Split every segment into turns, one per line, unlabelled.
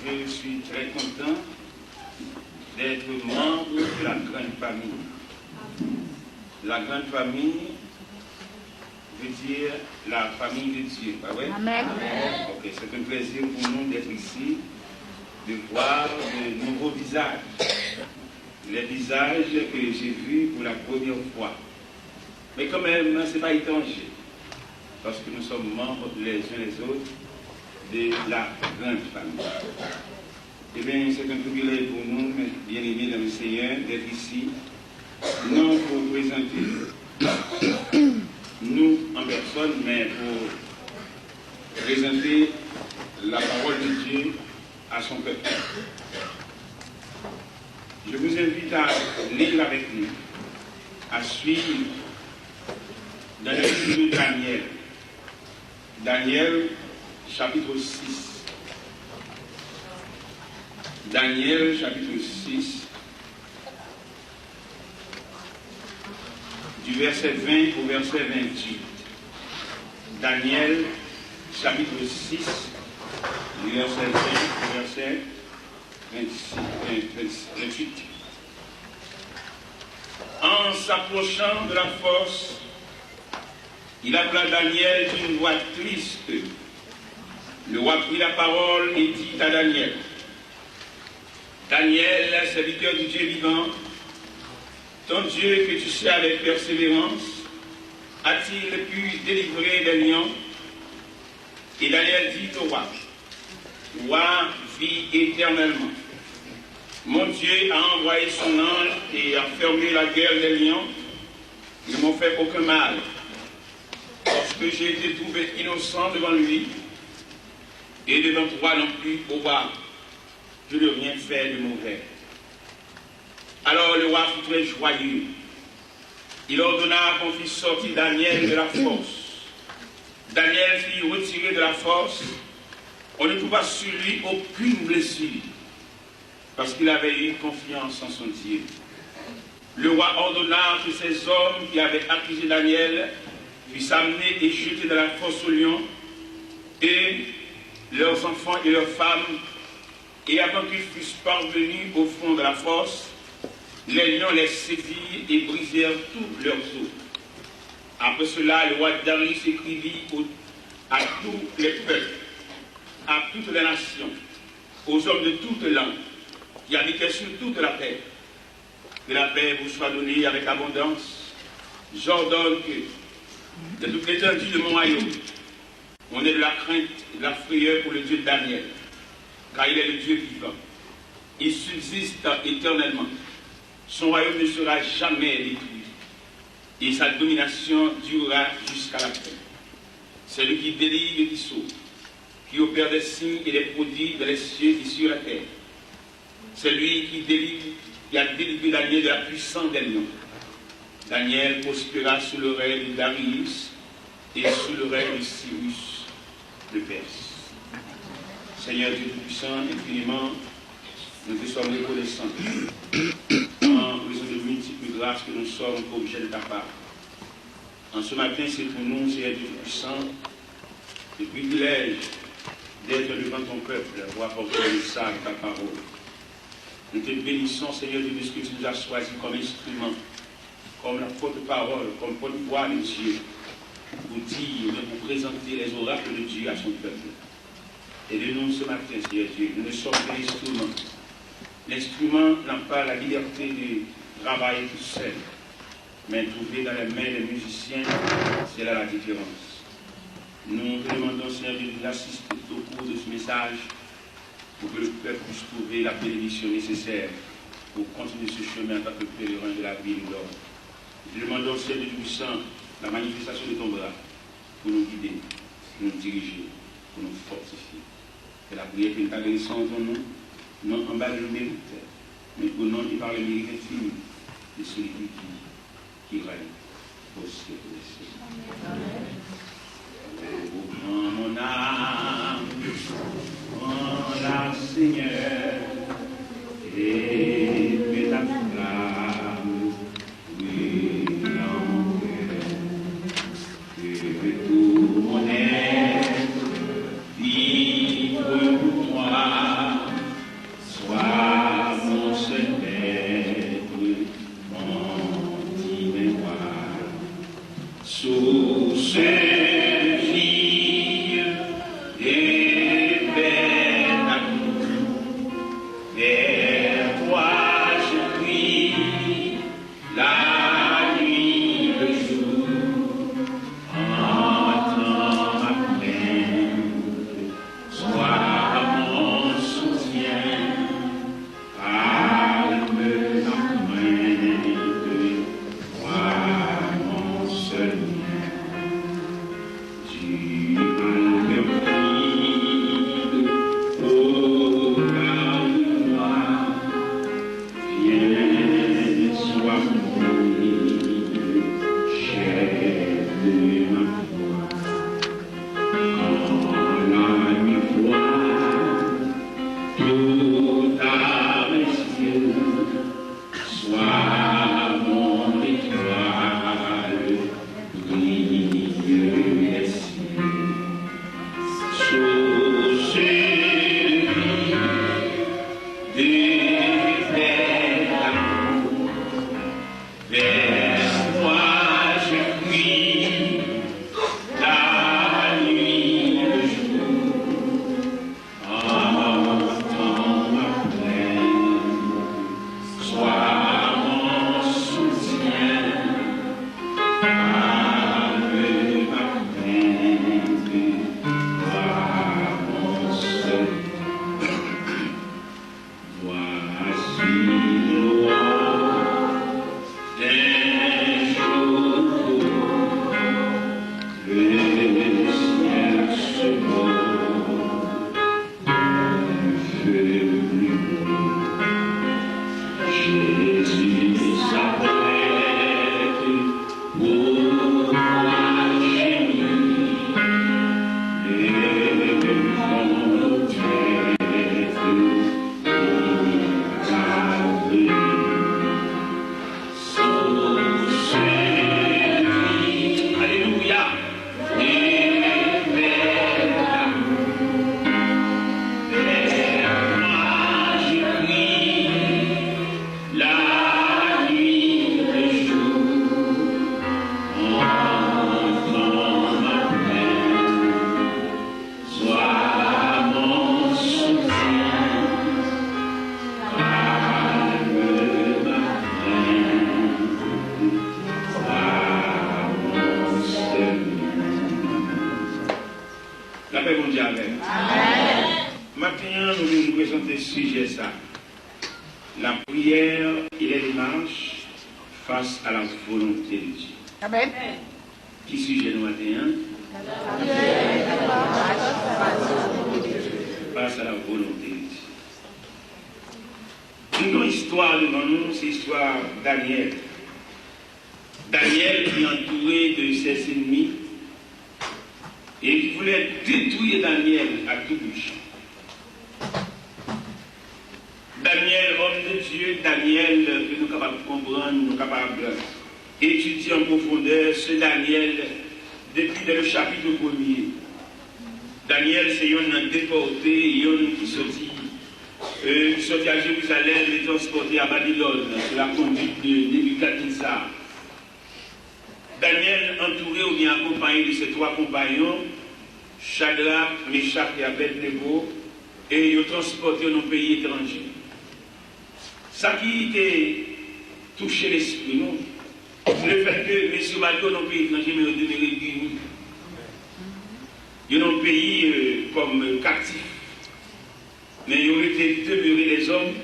je suis très content d'être membre de la grande famille. La grande famille veut dire la famille de Dieu, pas vrai?
Amen.
Ok, c'est un plaisir pour nous d'être ici, de voir de nouveaux visages. Les visages que j'ai vus pour la première fois. Mais quand même, ce n'est pas étranger, parce que nous sommes membres les uns les autres de la grande famille. Eh bien, c'est un privilège pour nous, bien aimés dans le Seigneur, d'être ici, non pour présenter nous en personne, mais pour présenter la parole de Dieu à son peuple. Je vous invite à lire avec nous, à suivre dans le livre de Daniel. Daniel, chapitre 6. Daniel, chapitre 6, du verset 20 au verset 28. Daniel, chapitre 6, du verset 20 au verset 28. En s'approchant de la fosse, il appela Daniel d'une voix triste. Le roi prit la parole et dit à Daniel: Daniel, serviteur du Dieu vivant, ton Dieu que tu sais avec persévérance, a-t-il pu délivrer des lions? Et Daniel dit au roi: Roi, vis éternellement. Mon Dieu a envoyé son ange et a fermé la gueule des lions. Ils ne m'ont fait aucun mal. Parce que j'ai été trouvé innocent devant lui, et devant toi non plus, au roi, je n'ai rien fait de mauvais. Alors le roi fut très joyeux. Il ordonna qu'on fît sortir Daniel de la fosse. Daniel fut retiré de la fosse. On ne trouva sur lui aucune blessure, parce qu'il avait eu confiance en son Dieu. Le roi ordonna que ces hommes qui avaient accusé Daniel puissent amener et jeter dans la fosse aux lions, et leurs enfants et leurs femmes, et avant qu'ils fussent parvenus au fond de la fosse, les lions les saisirent et brisèrent tous leurs os. Après cela, le roi Darius écrivit à tous les peuples, à toutes les nations, aux hommes de toutes langues, qui habitaient sur toute la terre: que la paix vous soit donnée avec abondance. J'ordonne que, de toute l'étendue de mon royaume, on ait de la crainte et de la frayeur pour le Dieu de Daniel, car il est le Dieu vivant. Il subsiste éternellement. Son royaume ne sera jamais détruit, et sa domination durera jusqu'à la fin. C'est lui qui délivre et qui sauve, qui opère des signes et des prodiges dans les cieux et sur la terre. C'est lui qui a délivré Daniel de la puissance des lions. Daniel prospéra sous le règne de Darius et sous le règne de Cyrus de Perse. Seigneur Dieu Tout-Puissant, infiniment, nous te sommes reconnaissants en raison de multiples grâces que nous sommes objet de ta part. En ce matin, c'est pour nous, Seigneur Dieu Tout-Puissant, le privilège d'être devant ton peuple pour apporter le message de ta parole. Nous te bénissons, Seigneur Dieu, de ce que tu nous as choisi comme instrument, comme la porte-parole, comme porte-voix de Dieu, pour dire, pour présenter les oracles de Dieu à son peuple. Aidez-nous ce matin, Seigneur Dieu. Nous ne sommes que l'instrument. L'instrument n'a pas la liberté de travailler tout seul, mais trouver dans les mains des musiciens, c'est là la différence. Nous te demandons, Seigneur Dieu, de nous assister au cours de ce message, pour que le peuple puisse trouver la bénédiction nécessaire pour continuer ce chemin en tant que pèlerin de la vie de l'homme. Je demande au Seigneur du Puissant la manifestation de ton bras pour nous guider, pour nous diriger, pour nous fortifier. Que la prière que nous t'adressons en ton nom, non en bas de nos mérites, mais au nom et par le mérite infini de celui qui règne au siècle des siècles. Oh, mon âme, en la Seigneur, et que ta flamme brûle en cœur, que tout mon être vibre pour toi. Maintenant, nous allons nous présenter ce sujet ça. La prière et les démarches face à la volonté de Dieu.
Amen.
Qui sujet nous matin? Face à la volonté de Dieu. Une histoire devant nous, c'est l'histoire Daniel. Daniel qui est entouré de ses ennemis et qui voulait détruire Daniel à tout bout. Daniel, homme de Dieu, Daniel, que nous sommes capables de comprendre, nous sommes capables d'étudier en profondeur ce Daniel depuis le chapitre 1er. Daniel, c'est un déporté, un qui sortit à Jérusalem et transporté à Babylone sous la conduite de Nebuchadnezzar. Daniel, entouré ou bien accompagné de ses 3 compagnons, Shadrach, Meshach et Abednego, et ils ont transporté dans un pays étranger. Ça qui était touché l'esprit, non? Le fait que M. Maldo dans un pays étranger, mais ils ont demeuré unis. Ils ont un pays comme captif. Mais ils ont été demeurés les hommes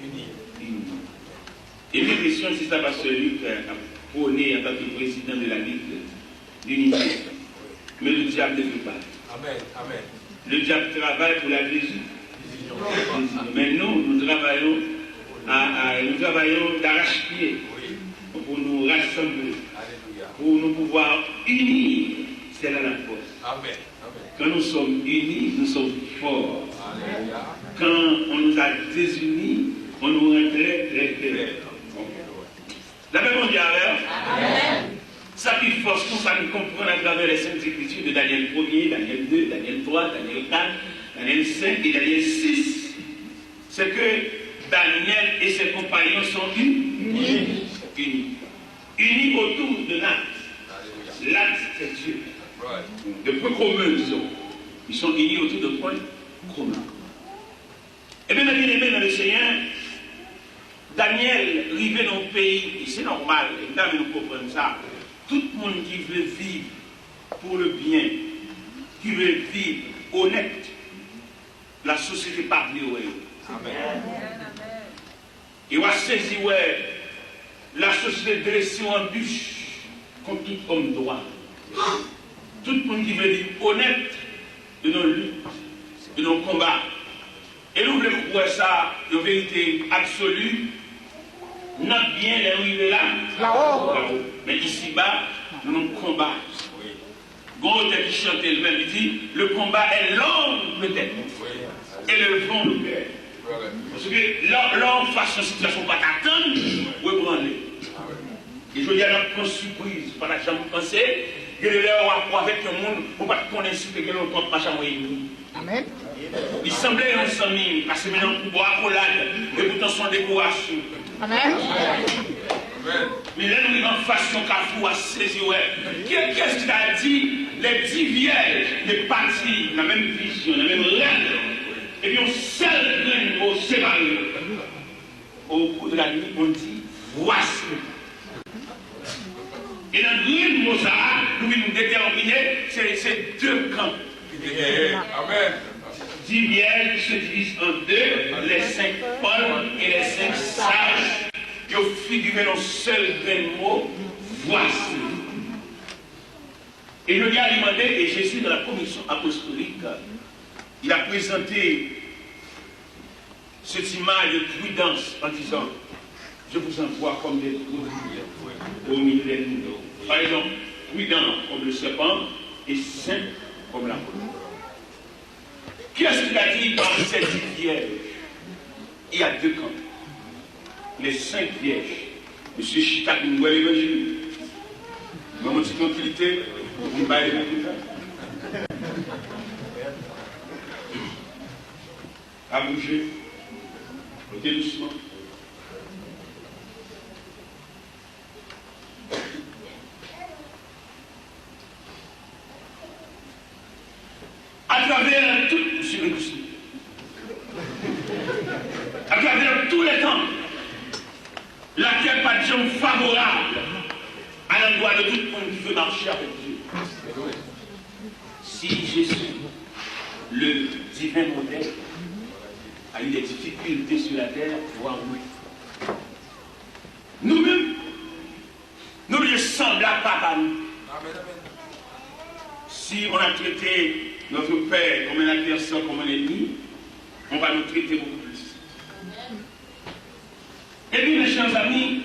unis. Et mes questions, c'est ça parce que lui a prôné en tant que président de la Ligue d'unité. Mais le diable ne veut pas.
Amen. Amen.
Le diable travaille pour la division. Mais nous travaillons d'arrache-pied pour nous rassembler, pour nous pouvoir unir. C'est là la force.
Amen.
Quand nous sommes unis, nous sommes forts.
Alléluia.
Quand on nous a désunis, on nous rend très faibles. La même mondiale, ça qui force pour ça nous comprendre à travers les Saintes Écritures de Daniel 1er, Daniel 2, Daniel 3, Daniel 4, Daniel 5 et Daniel 6. C'est que Daniel et ses compagnons sont unis. Unis autour de l'acte. L'acte, c'est Dieu. De points communs, ils sont unis autour de points communs. Et bien, bien aimé dans le Seigneur, Daniel arrivé dans le pays, et c'est normal, et là, nous comprenons ça. Tout le monde qui veut vivre pour le bien, qui veut vivre honnête, la société pas venir.
Amen.
Il va saisir la société dressée en bûche comme tout homme droit. Tout le monde qui veut vivre honnête de nos luttes, de nos combats. Et nous voulons voir ça de vérité absolue. Notre bien est arrivé là-haut. Mais ici-bas, nous combattons. Gaudin qui chantait le même, il dit, le combat est long peut-être. Et le vent nous perd. Parce que l'homme face à une situation pas t'attendre, ou ébranler. Et je dis à notre grande surprise, par la jambe pensée, que le rapport avec le monde, on ne va pas connaître ce que l'on compte pas changer.
Amen.
Il semblait un sami, parce que maintenant on boit accolade, et pourtant son décoration.
Amen.
Mais là, nous en façon qu'à saisir. Qu'est-ce qu'il a dit? Les 10 vierges, les parties, la même vision, la même règle. Et puis on seul grain au séparé. Au cours de la nuit, on dit voici. Et dans le mot ça, nous nous déterminer, c'est 2 camps.
Amen.
10 vierges se divisent en 2, les 5 folles et les 5 sages. Ils ont figuré dans un seul grain mot, voici. Et je lui ai alimenté, et Jésus, dans la commission apostolique, il a présenté cette image de prudence en disant, je vous envoie comme des trous au milieu des nous. Par exemple, prudent comme le serpent et saint comme la poule. Qu'est-ce qu'il a dit dans cette vierge? Il y a 2 camps. Les 5 vierges. Monsieur Chita qui nous voit l'évangile. Dans notre tranquillité, vous ne baillez pas. À bouger. Côté doucement. À travers tout, à travers tous les temps, la terre pas de gens favorable à l'endroit de tout le monde qui veut marcher avec Dieu. Si Jésus le divin modèle a eu des difficultés sur la terre, voire oui. Nous-mêmes, nous lui semblons pas à nous. Si on a traité notre père comme un adversaire, comme un ennemi, on va nous traiter beaucoup plus. Et puis, mes chers amis,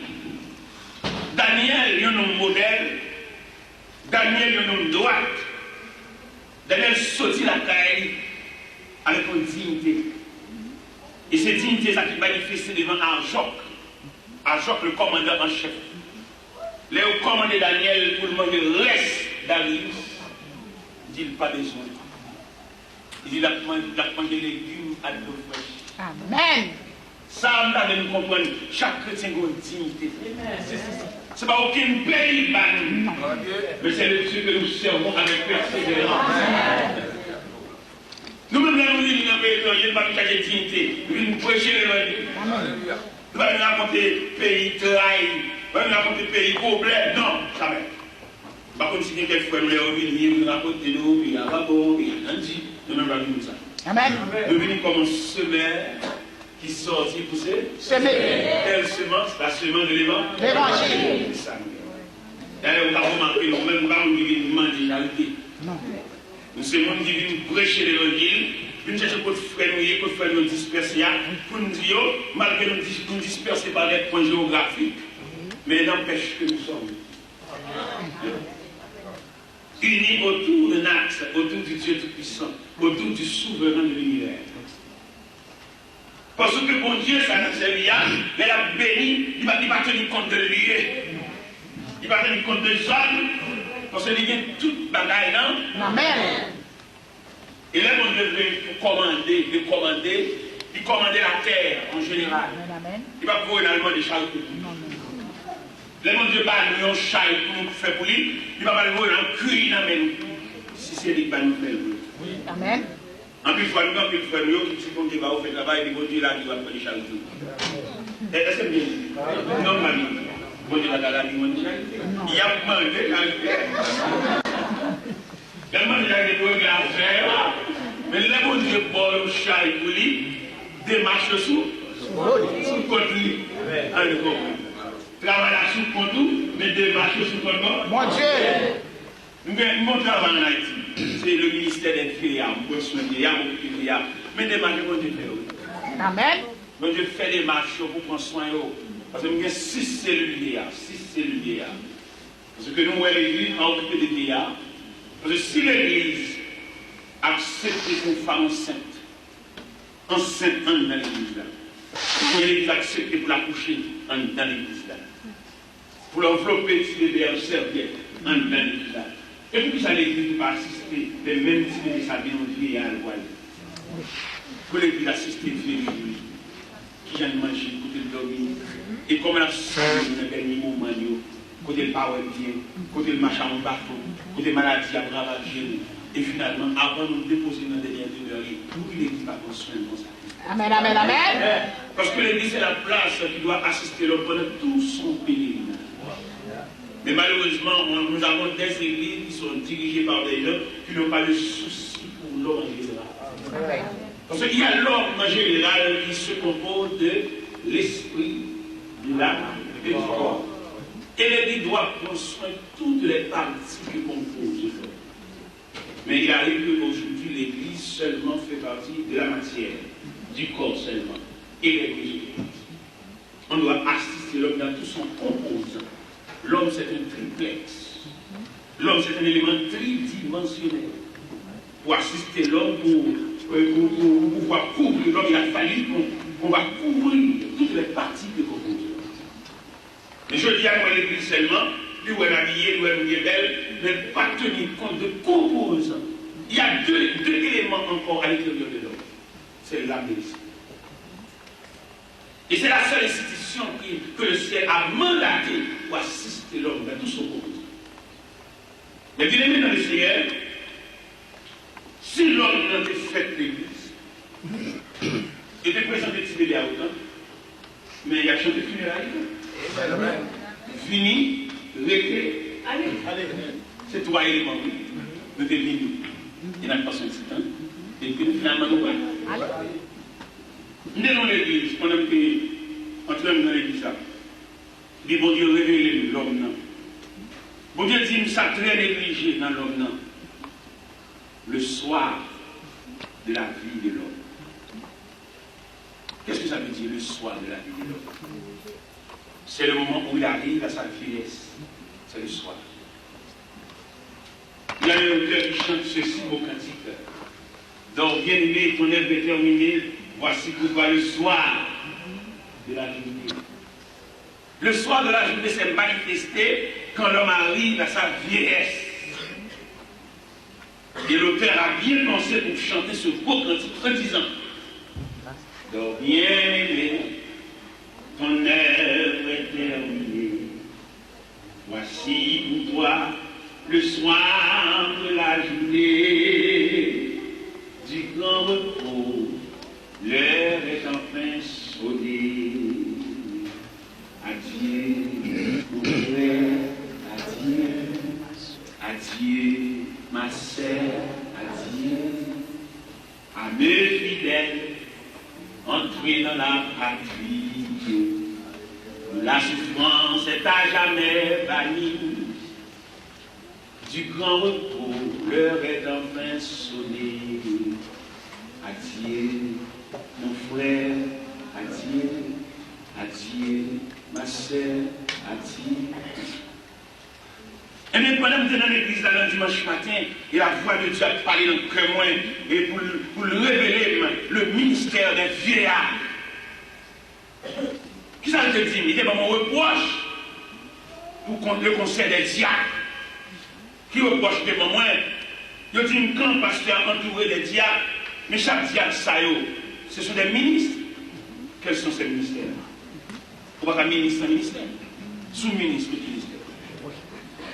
Daniel, il y a un homme modèle, Daniel, il y a un homme droit. Daniel sortit la caille avec une dignité. Et cette dignité, ça qui manifestait devant Arjoc. Arjoc, le commandant en chef. Léo commandé Daniel pour le monde reste Darius. Il dit pas besoin. Il dit la manger les légumes à l'eau fraîche.
Amen.
Ça, on a de nous comprendre. Chaque chrétien a une dignité. Ce n'est pas aucun pays, mais c'est le Dieu que nous servons avec persévérance. Nous-mêmes, nous venons dans le pays étranger, nous ne pas de dignité. Nous venons prêcher l'évangile. Nous allons raconter pays trahi, nous allons raconter pays problème. Non, jamais. Par contre, si quelqu'un fait nous revenir, nous raconter nous, puis il y a Babo, puis il y a Nandi, nous-mêmes, nous venons ça. Amen. Nous venons comme un semeur qui sortit pour semer. Quelle semence? La semence de l'évangile. C'est ça. D'ailleurs, on va remarquer, nous-mêmes, nous ne vivons pas de marginalité. Nous sommes des gens qui viennent prêcher l'évangile, nous cherchons pour frères nous disperser, pour nous dire, malgré nous disperser par des points géographiques, mais n'empêche que nous sommes unis autour d'un axe, autour du Dieu Tout-Puissant, autour du souverain de l'univers. Parce que bon Dieu, ça n'a servi à, mais il a béni, il ne va pas tenir compte de lui, il va tenir compte de l'homme, parce qu'il y a toute bagaille là. Amen. Et là, on devait commander, il commandait la terre en général. Amen. Il va pouvoir également des charges. Là, mon Dieu, nous un chai pour nous faire pour lui, il va pas le voir en cuir dans nous. Si c'est lui qui va nous faire. Amen. En plus, il faut nous qui sont qui va faire le travail, et bon Dieu là, qui va faire des charges. Est-ce que c'est bien? Non, mamie. Bon Dieu là, qui va faire il y a demandé la tellement il y a des trucs à faire, mais là, bon Dieu, bon, le chai pour lui, démarche sous contre lui. Allez, bon. Travaille sous contre nous, mais démarche sous contre nous. Mon Dieu! Mon travail en Haïti, c'est le ministère des vieillards, pour soigner les vieillards, mais démarche, mon Dieu fait. Amen. Mon Dieu fait des marches pour prendre soin de eux. Parce que nous avons 6 cellules vieillards. Parce que nous, l'église a occupé des vieillards. Parce que si l'église accepte une femme enceinte dans l'église là, et l'église accepte pour la coucher dans l'église là, pour l'envelopper si bébé en serviette dans l'église là, et puis ça l'église va assister les mêmes types de sabines au vieillard à l'oual. Pour l'église assister les vieillards qui viennent manger, côté de dormir, et comme elle a sauvé dans le dernier moment, côté le power bien, côté le machin en bateau, côté maladie à ravager, et finalement, avant de nous déposer dans les dernières demeures, pour que l'église va prendre soin de ça. Amen, amen, amen. Parce que l'église est la place qui doit assister l'homme pendant tout son pèlerinage. Mais malheureusement, nous avons des églises qui sont dirigées par des gens qui n'ont pas de souci pour l'homme en général. Parce qu'il y a l'homme en général qui se compose de l'esprit, de l'âme et du corps. Et l'église doit prendre soin de toutes les parties qui composent le corps. Mais il arrive qu'aujourd'hui, l'église seulement fait partie de la matière, du corps seulement, et l'église. On doit assister l'homme dans tout son composant. L'homme, c'est un triplex. L'homme, c'est un élément tridimensionnel. Pour assister l'homme, pour pouvoir couvrir l'homme, il a fallu qu'on va couvrir toutes les parties de composant. Mais je dis à moi l'église seulement, lui où elle est habillée, lui où elle est belle, mais pas tenir compte de composants. Il y a deux éléments encore à l'intérieur de l'homme. C'est l'âme et l'esprit. Et c'est la seule institution que le ciel a mandaté pour assister l'homme dans tout son composant. Mais bien aimé dans le Seigneur, si l'homme n'a pas fait l'église, il était présenté petit bébé à autant, mais il a chanté funérailles. Fini, réglé, allez. C'est 3 éléments. Nous devons il n'a pas son petit temps. Et puis finalement, nous voyons. Nous sommes dans l'église, on a entré dans l'église. Dit bon Dieu révèle l'homme. Bon Dieu dit ça très négligé dans l'homme. Le soir de la vie de l'homme. Qu'est-ce que ça veut dire le soir de la vie de l'homme? C'est le moment où il arrive à sa vieillesse. C'est le soir. Il y a un auteur qui chante ceci au cantique. Donc, bien-aimé, ton œuvre est terminée. Voici pourquoi le soir de la journée. Le soir de la journée s'est manifesté quand l'homme arrive à sa vieillesse. Et l'auteur a bien pensé pour chanter ce beau cantique en disant: donc, bien-aimé, ton œuvre est terminée. Voici pour toi le soir de la journée du grand repos. L'heure est enfin sonnée. Adieu, mon frère, adieu, adieu, ma sœur, adieu, à mes fidèles, entrez dans la patrie. La souffrance est à jamais bannie. Du grand repos, l'heure est enfin sonnée. Adieu, mon frère, adieu, adieu, ma sœur, adieu. Et bien, pendant que vous êtes dans l'église le dimanche matin, et la voix de Dieu a parlé dans le cœur, et pour le révéler, le ministère des vieillards. Qui ça veut dire? Il était dans mon reproche pour le conseil des diacres. Qui reproche de moi? Il dit quand le pasteur entouré des diacres, mais chaque diacre, ce sont des ministres. Quels sont ces ministères? On va pas ministre, sous-ministre, ministère.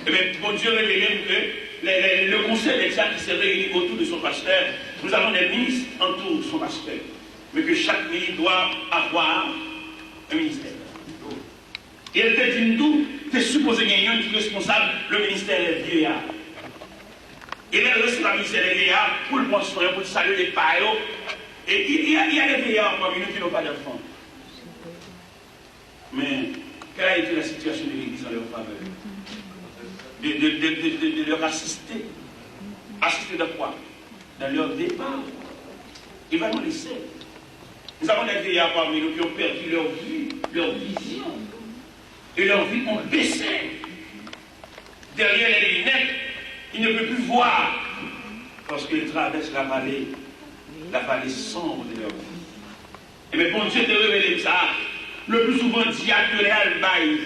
Eh bien, bon Dieu révèle que le conseil des diacres qui s'est réuni autour de son pasteur, nous avons des ministres autour de son pasteur. Mais que chaque ministre doit avoir un ministère. Et elle te dit nous, tu es supposé gagner un qui est responsable, le ministère des vieillards. Et elle reçoit la ministère des vieillards pour le bon soin, pour le salut des paillots. Et il y a des vieillards parmi nous qui n'ont pas d'enfants. Mais quelle a été la situation de l'Église en leur faveur? De leur assister. Assister de quoi? Dans leur départ. Il va nous laisser. Nous avons des vieillards parmi nous qui ont perdu leur vue, leur vision. Et leur vie ont baissé. Derrière les lunettes, ils ne peuvent plus voir. Parce qu'ils traversent la vallée sombre de leur vie. Et bien, bon Dieu te révèle ça. Le plus souvent, diacre de l'Albaï,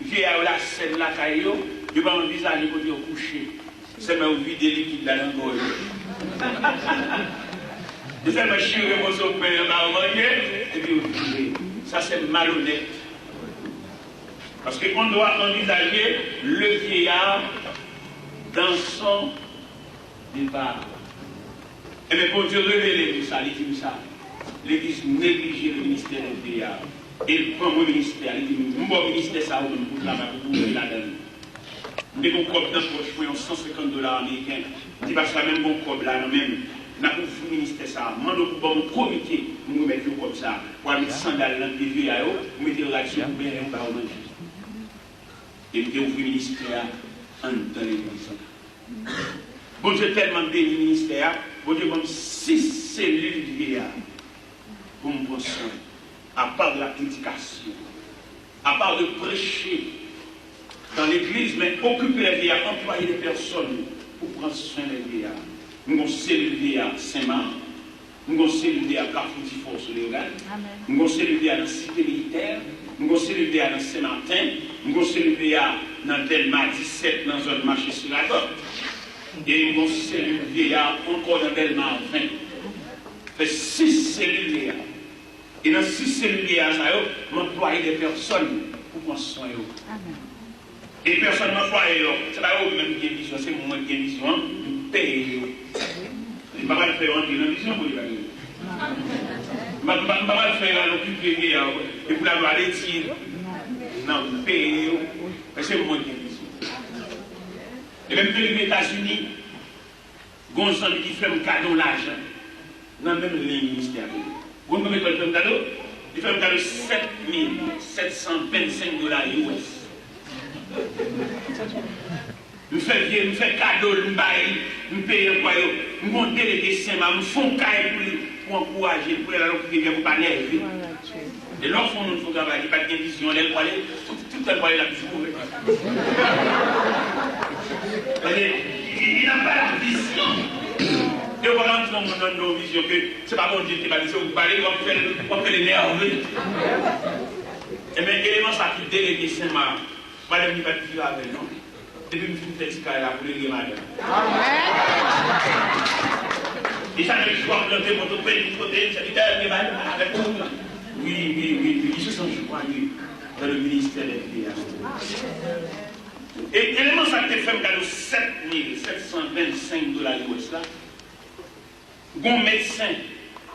vieillard la scène, la caillou, il va envisager pour dire coucher. C'est ma vie de liquide dans l'angole. C'est ma chire mon sopère, ma manger, et puis vous couchez. Ça, c'est malhonnête. Parce qu'on doit envisager le vieillard dans son départ. Et bien, pour Dieu révéler tout ça, il dit ça. L'Église néglige le ministère des vieillards. Et il prend mon ministère, il dit, mon ministère, ça, pour la donne. Je vais vous dans le poche pour 150 $ américains. Je dis, parce que même bon cob là, même, nous avons fait ministère ça. Je demande pour mon comité, nous mettons comme ça, pour mettre sandales dans les vieux, nous mettons là-dessus, pour bien on va manger. Et nous avons fait ministère en dans l'église. Bon Dieu tellement béni le ministère, bon Dieu comme 6 cellules vieillards pour me prendre soin. À part de la prédication, à part de prêcher dans l'église, mais occuper les vieillards, employer des personnes pour prendre soin des vieillards. Nous avons cellule vieillard Saint-Marc, nous avons cellule vieillard Carrefour sur les Organes, nous avons cellule vieillard dans la cité militaire, nous avons cellule vieillard dans Saint-Martin, nous avons cellule vieillard dans Delma 17, dans la zone marché sur la côte, et nous avons cellule vieillard encore dans Delma 20. Fait 6 cellules vieillards. Et dans 6 cellules vieillards, m'employer des personnes pour prendre soin d'eux. Et personne m'emploie, c'est pas eux même qui ont vision, c'est moi qui ai vision, je paye. Je ne vais pas le faire entrer dans la vision pour les gagner. Je ne vais pas le faire l'occuper et pour l'avoir aller tirer. Non, je paye. C'est moi qui ai vision. Et même que les États-Unis, Gonzalo qui fait un cadeau l'argent. dans la même ligne ministère. Vous me mettez le cadeau, il fait un cadeau 7.725 $ US. Je fais cadeau, je paye un quoi, je monte les dessins, je fais un cahier pour encourager, pour aller pour pas nerver. Et l'enfant, nous faut travailler, pas de vision, elle va aller, tout le temps, la vision. Il n'a pas la vision. Et on va rentrer dans nos visions que c'est pas mon Dieu qui va dire, vous parlez, on fait les nerfs. Et bien, élément ça qui délégué Saint-Marc, madame n'y va pas dire avec non. Et puis, je me suis dit, là, pour les madame. Et ça, je dois planter mon pays, côté, ça dit, avec vous. Oui, ils se sont, je crois, dans le ministère des Finances. Et élément ça qui fait dans 7.725 $ US là. Bon médecin,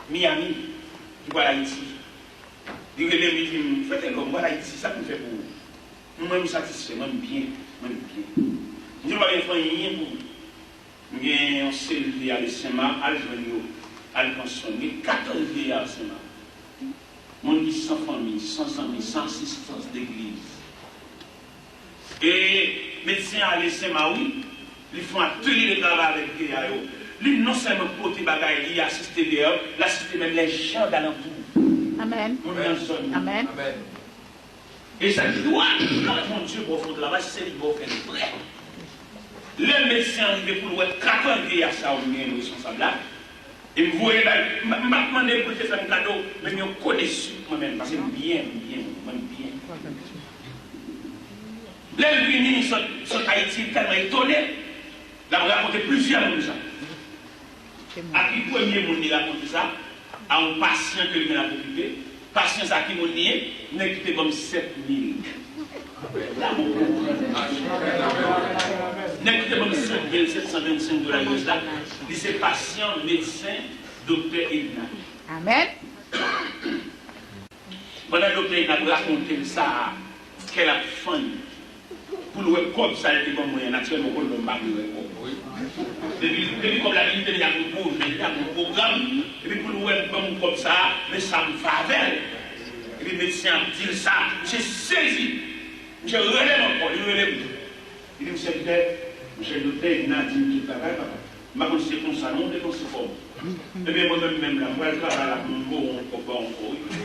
Miami, qui voit Haïti. Il dit, faites comme voilà Haïti, ça me fait pour vous. Moi, je suis satisfait, moi, bien. Je ne vais pas faire rien pour vous. Je vais s'élever à l'ESMA, à l'Journaux, à l'Pensionné, 14 vieillards à l'ESMA. Mon qui sans famille, sans amis, sans assistance d'église. Et médecins à l'ESMA, oui, ils font atelier de travail avec les vieillards. Lui, non seulement côté bagaille, il assiste dehors, il assiste même les gens d'alentour.
Amen. Amen.
Et ça doit, mon Dieu, profond de là-bas, c'est le bon fait vrai. Les médecins arrivent pour le 40 vieillards, ça, on est responsable là. Et vous voyez, je vais demander pour faire un cadeau, mais je connais moi-même, parce que bien. Les ministres sont Haïti tellement étonnés, là, on raconté plusieurs choses. À qui premier monde il raconte ça? À un patient que lui a occupé. Patient à qui mon nié, il a quitté comme 7.000. Il a quitté comme 7.725 $. Il c'est patient, médecin, docteur Edna.
Amen.
Pendant le docteur Edna raconté ça, qu'elle a faim. Pour le web comme ça, il était comme moyen naturellement pour le mari. Depuis comme la vie, il y a un programme, et puis pour le web comme ça, mais ça me favelle. Et puis le médecin dit ça, j'ai saisi, j'ai relève encore, il relève. Il dit, monsieur le docteur, il n'a dit tout travail, ma c'est comme ça, non, c'est comme ça. Et bien moi-même, là, moi je travaille là, mon beau, encore.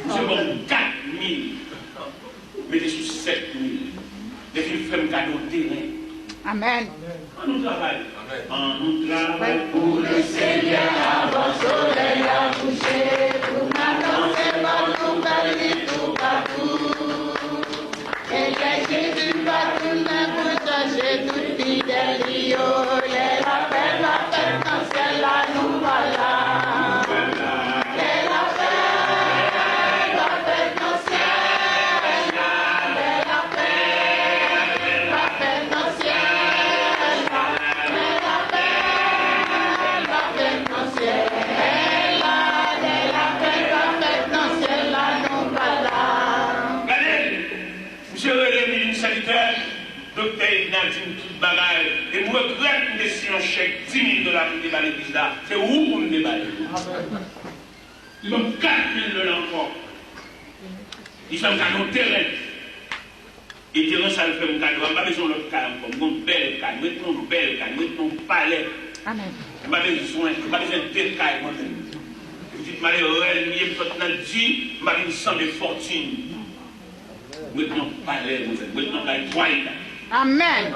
C'est comme 4.000, mais je suis 7.000. Des filles font cadeau de terrain.
Amen.
On nous travaille. On nous travaille pour le
Seigneur, avant le soleil à coucher, pour m'annoncer partout, partout. Et les Jésus partout, pour changer tout fidèle, les rappels, la fête, dans ciel, là, nous voilà.
Docteur Edna dit toute bagaille. Et moi, je regrette de si un chèque 10 000 $ pour déballer l'église là. C'est où pour me déballer? Ils ont 4 000 $ encore. Ils sont dans nos terrains. Et terrain, ça le fait un cadeau. On n'a pas besoin de l'autre cadeau encore. Une belle cadeau. Mettons une belle cadeau. Mettons un palais.
Amen.
On n'a pas besoin de deux cadeaux. Vous dites, malheureux, il y a une dit, on n'a pas besoin de fortune. Mettons un palais. Mettons un toile.
Amen.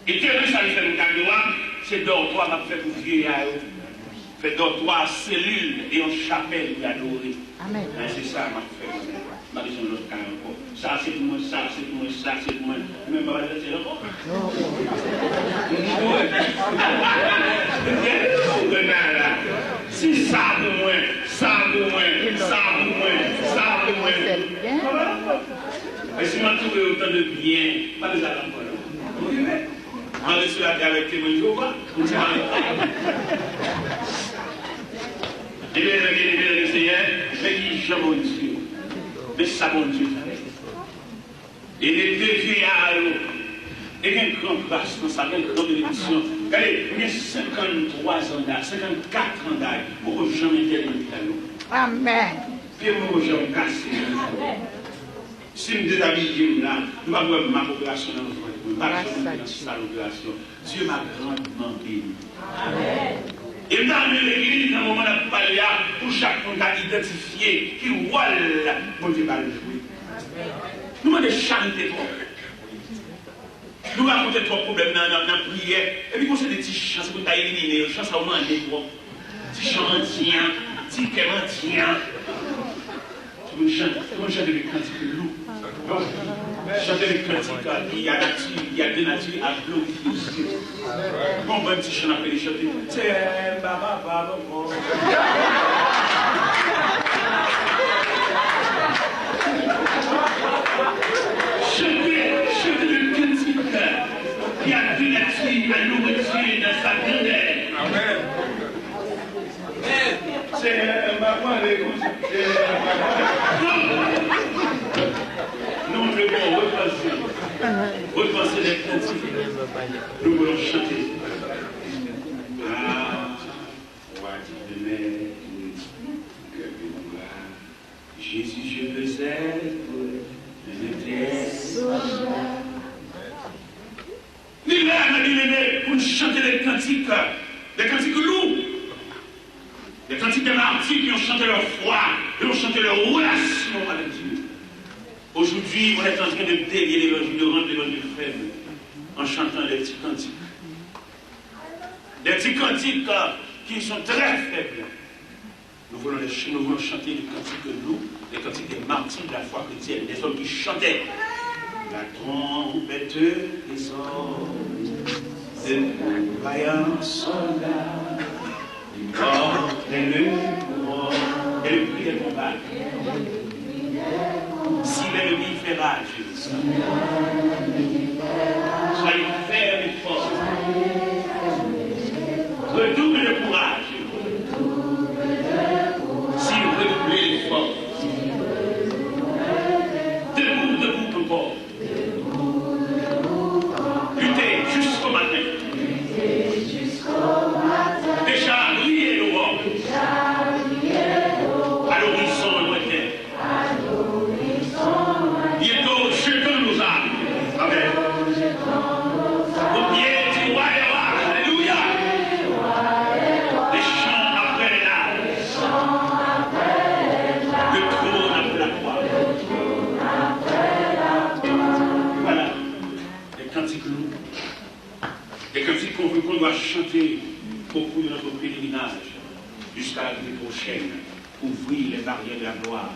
Et que ça fait un cadeau, c'est dortoir qu'on fait pour vieillards. Fait dortoir, cellule et une chapelle pour adorer.
Amen.
C'est ça m'a fait. Ma besoin de l'autre cadeau encore. Ça c'est pour moi, ça c'est pour moi, ça c'est pour moi. Même pas c'est là. Si ça pour moi, ça pour moi, ça pour moi, ça pour moi. Et si on trouve autant de bien, pas de ça encore. On va se laver avec les mots Jéhovah. Et bien, le Seigneur, mais qui est mon Dieu. Mais ça, mon Dieu. Et les deux vieillards, et une grande grâce dans sa grande bénédiction. Regardez, il y a 53 ans d'âge, 54 ans d'âge, pour jamais été à l'eau.
Amen.
Puis moi, j'ai cassé. Si je me déshabille là, je ne vais pas voir ma population dans le fond. Je ne vais pas voir la population. Dieu m'a grandement béni. Amen. Et dans l'église, dans le moment où on a parlé, pour chaque monde à identifier qui voit mon Dieu va le jouer. Nous avons chanter trop. Nous avons trop de problèmes dans la prière. Et puis, on sait des petits chants, c'est pour éliminer. Les chants, ça augmente des gros. Petits chants entiers, petits cœurs entiers. Tout le monde chante des cantiques de loup. Chanter des cantiques, il y a des natures à glorifier Dieu. Bon, bon petit chant après les chanter. C'est baba, baba, bon. Chanter le cantique. Il y a des natures à nourriture dans sa grandeur. Amen. C'est baba, les nous devons repenser les cantiques. Nous voulons chanter. Ah, roi de mer, que Jésus, je veux être soldat. Nous là, pour chanter les cantiques lourds. Les cantiques des martyrs qui ont chanté leur foi, qui ont chanté leur relation avec Dieu. Aujourd'hui, on est en train de délier l'évangile, de rendre l'évangile faible, en chantant des petits cantiques. Des petits cantiques qui sont très faibles. Nous voulons chanter des cantiques lourds, des cantiques des martyrs de la foi chrétienne, des hommes qui chantaient. La trompette des hommes, des vaillants soldats, portez le courant et le prix des combats. Si l'ennemi fait rage, soyez fermes et forts. Redouble le courage. Si vous redoublez l'effort. Debout encore. Luttez jusqu'au matin. Déjà briller l'aurore. À l'horizon lointain. Bientôt, jetons nos âmes. Amen. Au pied du roi et roi. Alléluia. Les chants après les larmes. Le trône après la croix. Voilà. Les cantiques lourds. Les cantiques qu'on doit chanter au cours de notre pèlerinage jusqu'à la vie prochaine. Ouvrir les barrières de la gloire.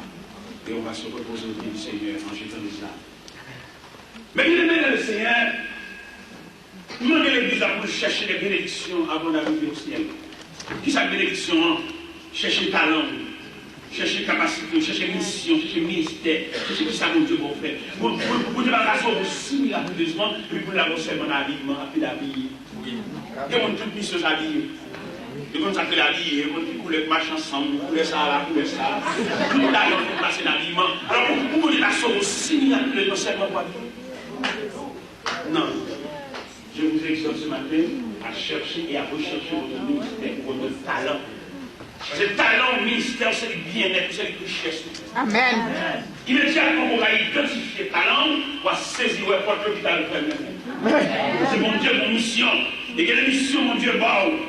Et on va se reposer au pied du Seigneur en jetant les âmes. Mais bien aimé le Seigneur, nous avons l'église pour chercher des bénédictions avant d'arriver au ciel. Qui sa bénédiction? Chercher talent, chercher capacité, chercher mission, chercher ministère, chercher qui ça mon Dieu pour faire. Pour te la sauver si miraculeusement, et puis pour l'avoir seulement l'habillement, puis l'habiller. Et on toute mission s'habiller. Et comme ça que la vie, on dit couleur marche ensemble, couleur ça, là, couleur ça. Tout le monde a passer l'habillement. Alors pour la sauver si miraculeusement, seulement pas non. Je vous exhorte ce matin à chercher et à rechercher votre ministère, votre talent. Ce talent, ministère, c'est le bien-être, c'est la richesse.
Amen.
Immédiatement, on va identifier le talent, on va saisir le porte l'hôpital. C'est mon Dieu, mon mission. Et quelle mission, mon Dieu,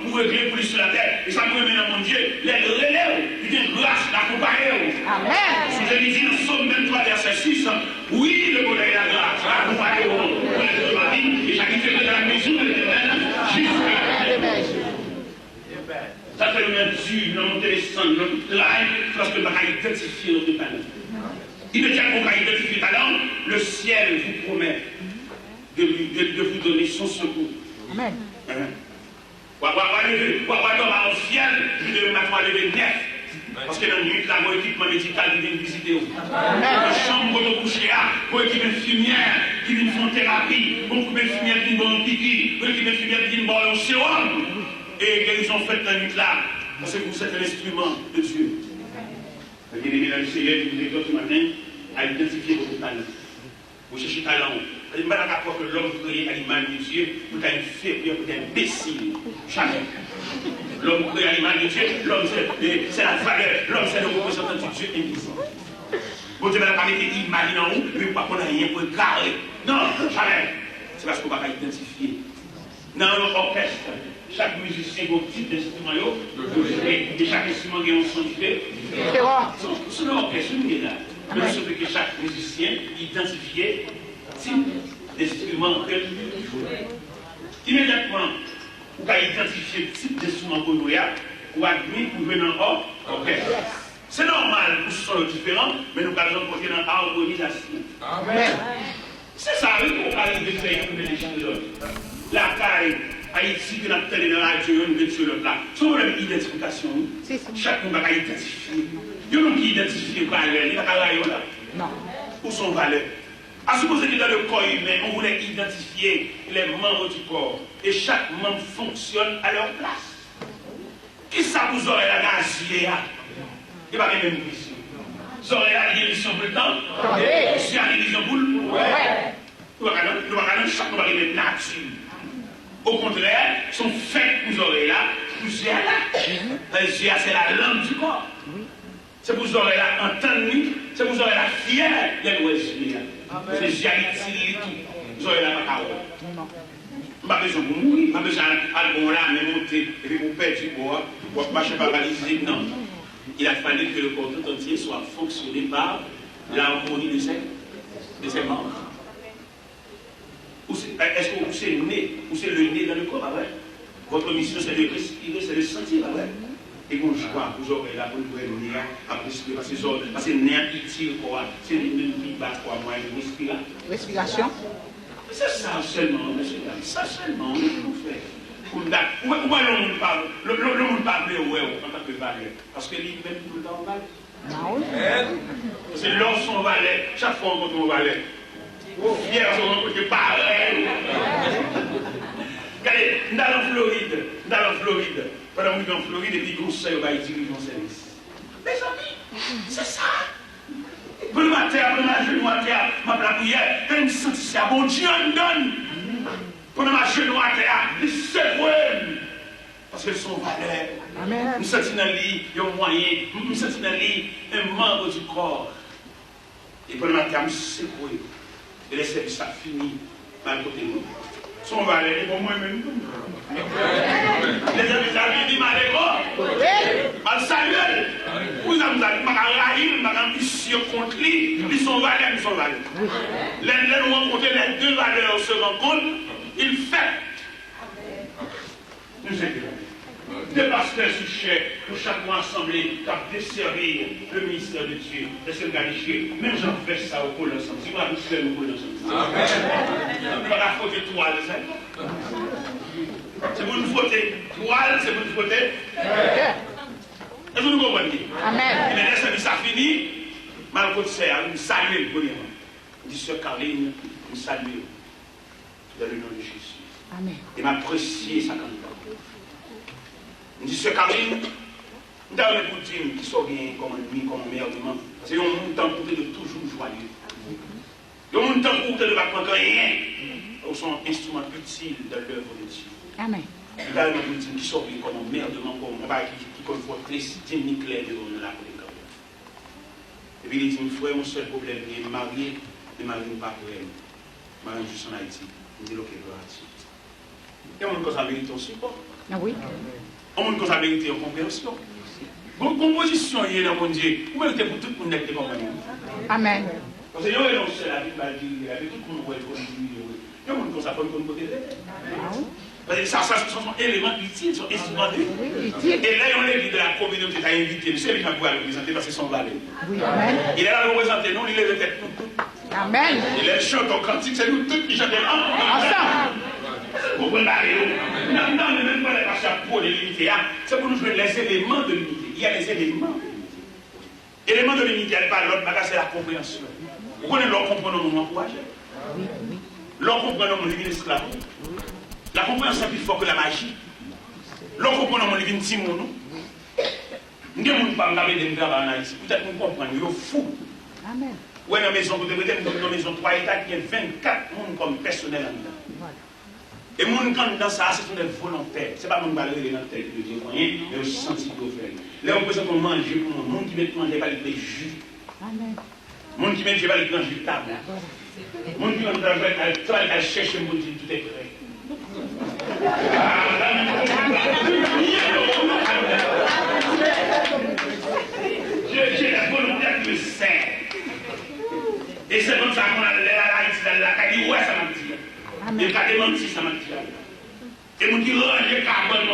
pour régler pour lui sur la terre. Et ça me remet dans mon Dieu, les relève, il vient grâce d'accompagner. Amen. Si je lui dis dans Somme 23, verset 6, oui, le bonheur et la grâce, accompagner pour les ma vie, et j'acquitte de la maison de l'éternel jusqu'à la fin. Ça fait le même Dieu, dans mon téléphone, dans toute live, parce que je vais identifier notre talent. Immédiatement, on va identifier le talent, le ciel vous promet de vous donner son secours. Amen. On va lever au ciel, puis de maintenant lever neuf. Parce que dans la nuit, là, mon équipement médical qui vient visiter. Une chambre de coucher, mon équipe infirmière qui vient faire thérapie, mon équipe infirmière qui vient faire piqui, mon équipe infirmière qui vient faire sérum. Et guérison faite dans la nuit là, parce que vous êtes un instrument de Dieu. Bien aimé dans le Seigneur, je vous exhorte ce matin à identifier votre talent. Vous cherchez talent, Je ne pas d'accord que l'homme créé à l'image de Dieu, pour être inférieur, pour être imbécile. Jamais. L'homme créé à l'image de Dieu, l'homme c'est la valeur, l'homme c'est le représentant de Dieu invisible. Bon Dieu n'a pas mis l'image en haut, mais pas qu'on a rien pour carrer. Non, jamais. C'est parce qu'on ne va pas identifier. Dans l'orchestre, chaque musicien a un type d'instrument, et chaque instrument a un son différent. C'est l'orchestre qui est là. Mais sauf que chaque musicien identifiait le type d'instrument qu'il jouait. Immédiatement, vous pouvez identifier le type d'instrument que vous jouez, ou admis pour jouer dans l'orchestre. C'est normal pour ce sont différents, mais nous allons porter dans l'harmonisation.
Amen.
C'est ça, oui, pour arriver à faire les choses. La caille, Haïti, qui a télé dans la radio, on est sur le plat. C'est une identification. Chacun va identifier. Il y a qui identifie valeur, il n'y a pas de là.
Non.
Où sont valeurs? À supposer que dans le corps humain, on voulait identifier les membres du corps. Et chaque membre fonctionne à leur place. Qui ça vous aurait la gazier? Il n'y a pas de même mission. Vous aurez la division pour le temps? C'est la division pour le temps? Nous ne pouvons pas chaque fois arriver nature. Au contraire, sont faits pour vous aurez là, pour vous là. Les yeux, c'est la langue du corps. C'est pour vous aurez là entendre, c'est pour vous aurez la fière des yeux. C'est les yeux utilisés tout. Vous aurez là ma parole. Je n'ai pas besoin de mourir, je n'ai pas besoin d'aller bon là, mais monter, et puis vous perdre du bois, vous marchez par baliser. Non. Il a fallu que le corps tout entier soit fonctionné par l'harmonie de ses membres. Est-ce que vous c'est le nez, ou c'est le nez dans le corps? Votre mission c'est de respirer, c'est de sentir. Et vous vous aurez là pour vous le nez à respirer, parce que le nez il tire quoi? C'est le nez qui bat quoi? Moi, il respire.
Respiration.
C'est ça seulement, monsieur. Ça seulement, vous faites. Pourquoi le monde parle? Le monde parle en tant que valet. Parce que lui-même, tout le temps, valet. C'est l'homme son valet. Chaque fois, on rencontre un valet. Fier, on rencontre pareil. Regardez, nous allons en Floride. Pendant que nous sommes en Floride, et puis conseil va diriger mon service. Mes amis, c'est ça. Pour le matin, pour le genou à terre, ma prière, je me sens ça. Bon Dieu me donne. Pour ma genou à terre, c'est vrai. Parce que son valeur.
Amen.
Nous sommes dans lui, il y a un moyen. Nous sommes dans lui, un membre du corps. Et pour le matin, c'est vrai. Et le service a fini. Mal côté nous. Son valeur est pour moi-même. Les amis disent mal est bon. Mal salué. Vous avez ma ambition contre lui. Ils sont valeurs, ils sont valeurs. Les nous rencontrent, les deux valeurs se rencontrent. Il fait. Nous sommes des pasteurs suchés pour chaque mois assemblés, qui a desservi le ministère de Dieu, de se qualifier. Même j'en fais ça au pôle ensemble. Si moi, je suis au pôle ensemble. Amen. Pas la faute de toile, ça. C'est pour nous frotter. Toile, c'est pour nous frotter. Est-ce que vous comprenez?
Amen.
Mais laissez ça fini. Malgré ça, nous saluons le premier. Dit Sœur Caroline, nous saluons. Dans le nom de Jésus.
Amen.
Et m'apprécier sa candidature. Je dis, Sœur Caroline, nous avons les boutines qui sont bien comme ennemi, comme emmerdement. Parce qu'ils ont un temps pour de toujours joyeux. Ils ont un temps pour de ne pas prendre rien. Ils sont instruments utiles de l'œuvre de Dieu.
Amen.
Nous avons les boutines qui sont bien comme emmerdement, comme qui confortent les cités nucléaires de la politique. Et puis il dit, il faut mon seul problème, il est marié, mais marié pas pour elle. Marié juste en Haïti. Il dit, ok, gratuit. Et on a la vérité aussi, pas.
Ah oui.
On a la vérité en compréhension. Bon, composition, il y a dans mon Dieu. Vous mettez pour tout le monde qui comprend.
Amen.
Parce que il y a un seul la Bible a dit, avec tout le monde, il y a un monde qui a comme côté. Parce que ça, ce sont éléments utiles, ce sont instruments utiles. Et là, on est de la communauté qui a invité. C'est lui qui va représenter parce que c'est son valet.
Oui, amen.
Il est là pour représenter nous, il est peut-être nous tous.
Amen.
Il est chante en cantique, c'est nous tous qui chantons
ensemble.
Vous préparez. Non, mais même pas les passions pour l'unité. C'est pour nous jouer les éléments de l'unité. Il y a les éléments de l'unité. Éléments de l'unité, elle pas l'autre bagage, c'est la compréhension. Vous connaissez l'on comprend nos moments encouragés. L'on comprend nos moments de l'esclave. La compréhension est plus forte que la magie. L'on comprend nos moments de Timon. Nous ne pouvons pas regarder des gars en Haïti. Peut-être qu'on comprend, ils sont fous.
Amen.
Ou dans la maison, vous devez être dans une maison 3 étages qui a 24 personnes comme personnel en dedans. Et les gens dans ça, ce sont des volontaires. Ce n'est pas mon malheur dans la tête de Dieu, mais ils sont sensibles au faire. Là, on peut se manger pour le monde qui met manger pas les jus. Le monde qui met pas les jus table. Le monde qui va chercher le monde qui tout est prêt. J'ai la volonté qui me sert. Et c'est comme ça qu'on a la caille, ouais, ça m'a dit. Et quand il m'a dit, ça m'a dit. Et mon dit, j'ai carbone,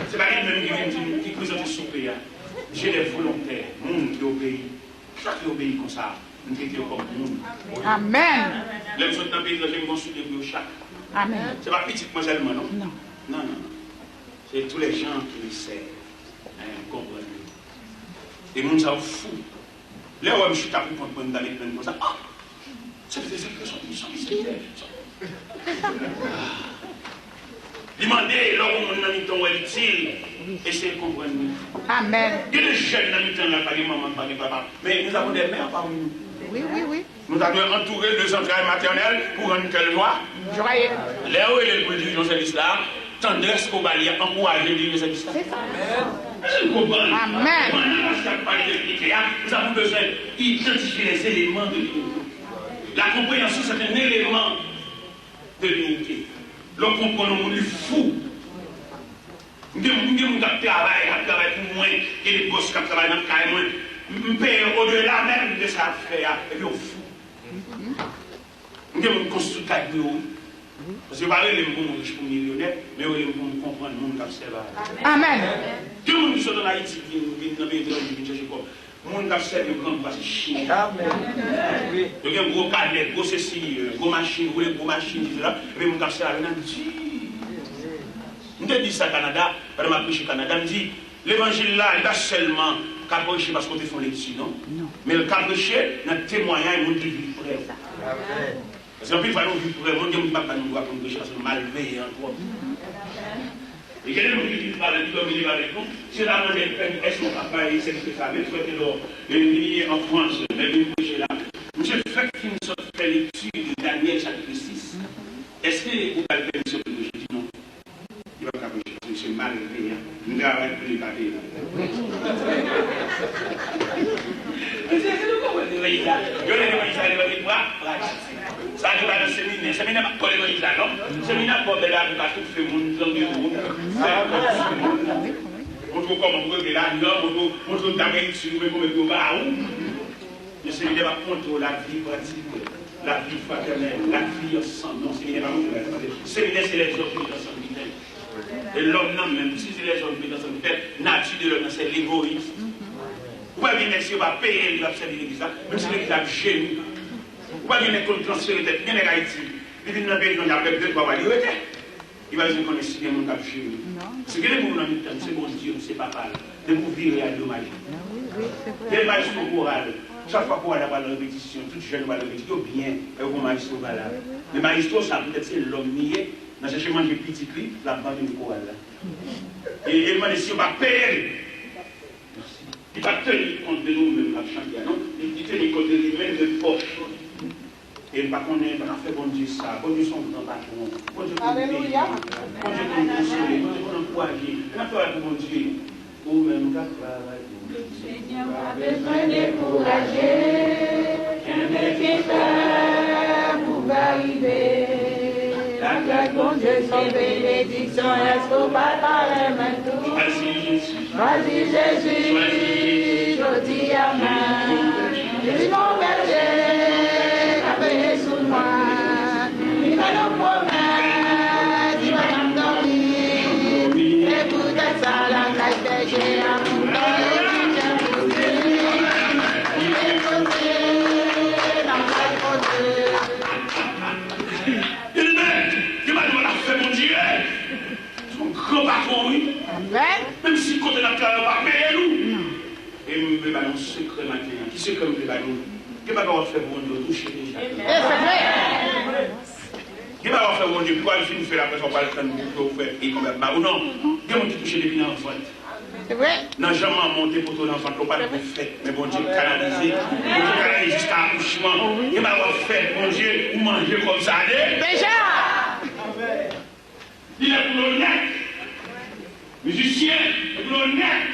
c'est pas lui-même qui présente son pays. J'ai des volontaires, monde qui obéit. Chaque qui obéit comme ça, nous traitons comme monde.
Amen.
Les autres dans le pays, je vais consulter pour chaque.
Amen.
C'est pas petit moi seulement, non?
Non.
Non. C'est tous les gens qui le servent. Comprenez. Et les gens sont fous. Là où je suis tapé pour prendre dans les plaines comme ça. Ah! C'est des personnes qui sont ici. Demandez, là où on a mis ton utile, essayez de comprendre.
Amen.
Il y a des jeunes dans le temps, là, pas de maman, pas de papa. Mais nous avons des mères parmi nous.
Oui.
Nous avons entouré de centrales maternelles pour une telle loi.
Joyeux.
Là où il est le dirigeant de l'islam, tendresse qu'on va lire, encourager le dirigeant de l'islam.
C'est ça.
Amen. Nous avons besoin d'identifier les éléments de l'unité. La compréhension, c'est un élément de l'unité. L'on comprend le monde fou. Nous avons travaillé pour moi et les boss qui travaillent dans le carré. Nous payons au-delà même de ça faire. Et puis on fou. Nous avons construit 4 bureaux. Parce que parler les gens riches pour millionnaires, mais les gens comprendre le monde qui observe.
Amen.
Tout le monde qui sont en Haïti qui vient dans le pays de l'homme qui vient chercher quoi. Le monde qui observe le grand parce que Chine. Amen. Donc il y a un gros cadet, gros ceci, gros machine, gros machine, et puis le monde qui observe, il dit. Je te dis ça au Canada, par exemple, je au Canada, je dis, l'évangile là, il n'est pas seulement qu'à prêcher parce qu'on te fait l'élection, non? Mais le cas prêcher, notre témoignage, il montre vivre pour elle. Parce qu'en plus, il faut nous vivre pour elle. Mon Dieu, il ne va pas nous voir comme prêcher parce qu'on est malveillant. Et il y a des gens qui disent, par exemple, comme il va avec nous, si on a demandé, est-ce qu'on va pas essayer de faire ça, même si on est en France, mais vous prêchez là. Monsieur, fait qu'il nous sorte fait l'étude de Daniel chapitre 6, est-ce que vous allez faire une surprise? Je dis non. Il va pas prêcher, c'est malveillant. Nous travaillons pour les papiers. Ça ne va pas dans le séminaire. Le séminaire n'est pas pour les gens, non? Le séminaire pour les gens, parce que tout le monde dans le monde. On trouve comment on peut là, on trouve d'abord sur le monde, le séminaire va contrôler la vie pratique, la vie fraternelle, la vie ensemble. Non, le séminaire va contrôler. Le séminaire, c'est les hommes qui sont ensemble. Et l'homme, même si c'est les hommes qui sont ensemble, nature de l'homme, c'est l'égoïsme. Vous voyez bien si on va payer, il va observer l'église, même si l'église a génie. Vous voyez bien qu'on transfère peut-être bien les Haïti. Il vient dans le pays, il y a peut-être 2-3 mois, il va dire qu'on est si bien mon cap génie. C'est que les gens dans le temps, c'est mon Dieu, c'est papa. De vous virer à l'hommage. Il y a le maestro choral. Chaque fois qu'on va avoir la répétition, tout jeune va la répétition, bien, et au maestro va là. Le maestro, ça peut-être c'est l'homme nié, dans ce chemin de petit cri, la bande du choral là. Et il m'a dit si on va payer. Il va tenir compte de nous-mêmes, la chantier, non? Il tenir compte de lui-même de poche. Et il va connaître, il va faire bon Dieu ça, bon Dieu son grand patron, bon Dieu pour le pays, bon Dieu pour nous consoler, bon Dieu pour nous encourager. Comment faire pour bon Dieu? Ou même,
Seigneur, pas besoin de décourager, un méfiteur pour arriver. La grâce de Dieu, son bénédiction, est-ce qu'on va parler maintenant? Vas-y Jésus, je dis Amen. Je suis mon berger, appelez sous moi. Il va nous promettre, il va nous dormir. Et peut-être ça, la grâce de Dieu, amour. Il est posé dans la côté.
Il va nous la faire, mon Dieu. Son grand patron, oui. Même si côté la terre va payer nous. Et nous devons un secret maintenant. Qui c'est comme le ballon? Qui va faire mon Dieu toucher déjà? Qui va faire mon Dieu? Pourquoi il fait la pression pour le faire ou non? Qui va toucher depuis l'enfant?
C'est vrai.
Non, jamais monté pour ton enfant, pas de fait. Mais bon Dieu, canalisé. Bon Dieu, canalisé jusqu'à l'accouchement. Il va faire, bon Dieu, ou manger comme ça.
Déjà.
Il est pour l'honnête. Musicien, pour l'honnête.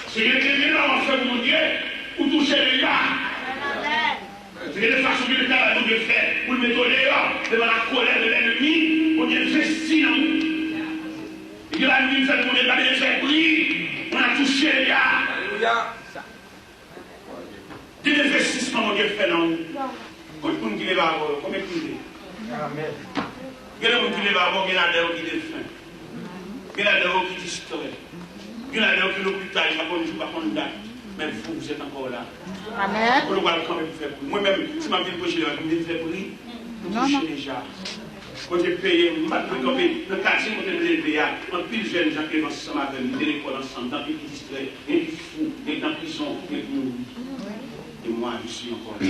C'est le téléphone, en fait, mon Dieu, pour toucher les gars. C'est de façon que le travail de faire pour le mettre dehors devant la colère de l'ennemi, pour Dieu investir dans nous. Et que la nuit, fait pour Dieu pas de faire prier. On a touché les gars.
Alléluia.
Des investissements, mon Dieu, fait dans nous. Combien de monde qui les va avoir? Combien de monde? Amen. Il y a des gens qui les va avoir, il y a des gens qui les font. Il y a des gens qui distraient. Il y a des gens qui l'hôpital, il n'y a pas de jour, pas de date. Même vous, vous êtes encore là.
Amen.
Vous allez quand même faire pour moi-même, si ma vie prochaine, je vais faire pour lui. Vous touchez déjà. Quand j'ai payé, je vais le quartier, je vais le payer. En plus, jeune gens qui vont ensemble avec nous, de l'école ensemble, dans qui distrait, et qui fou, et dans la prison, et qui nous. Et moi, je suis encore là.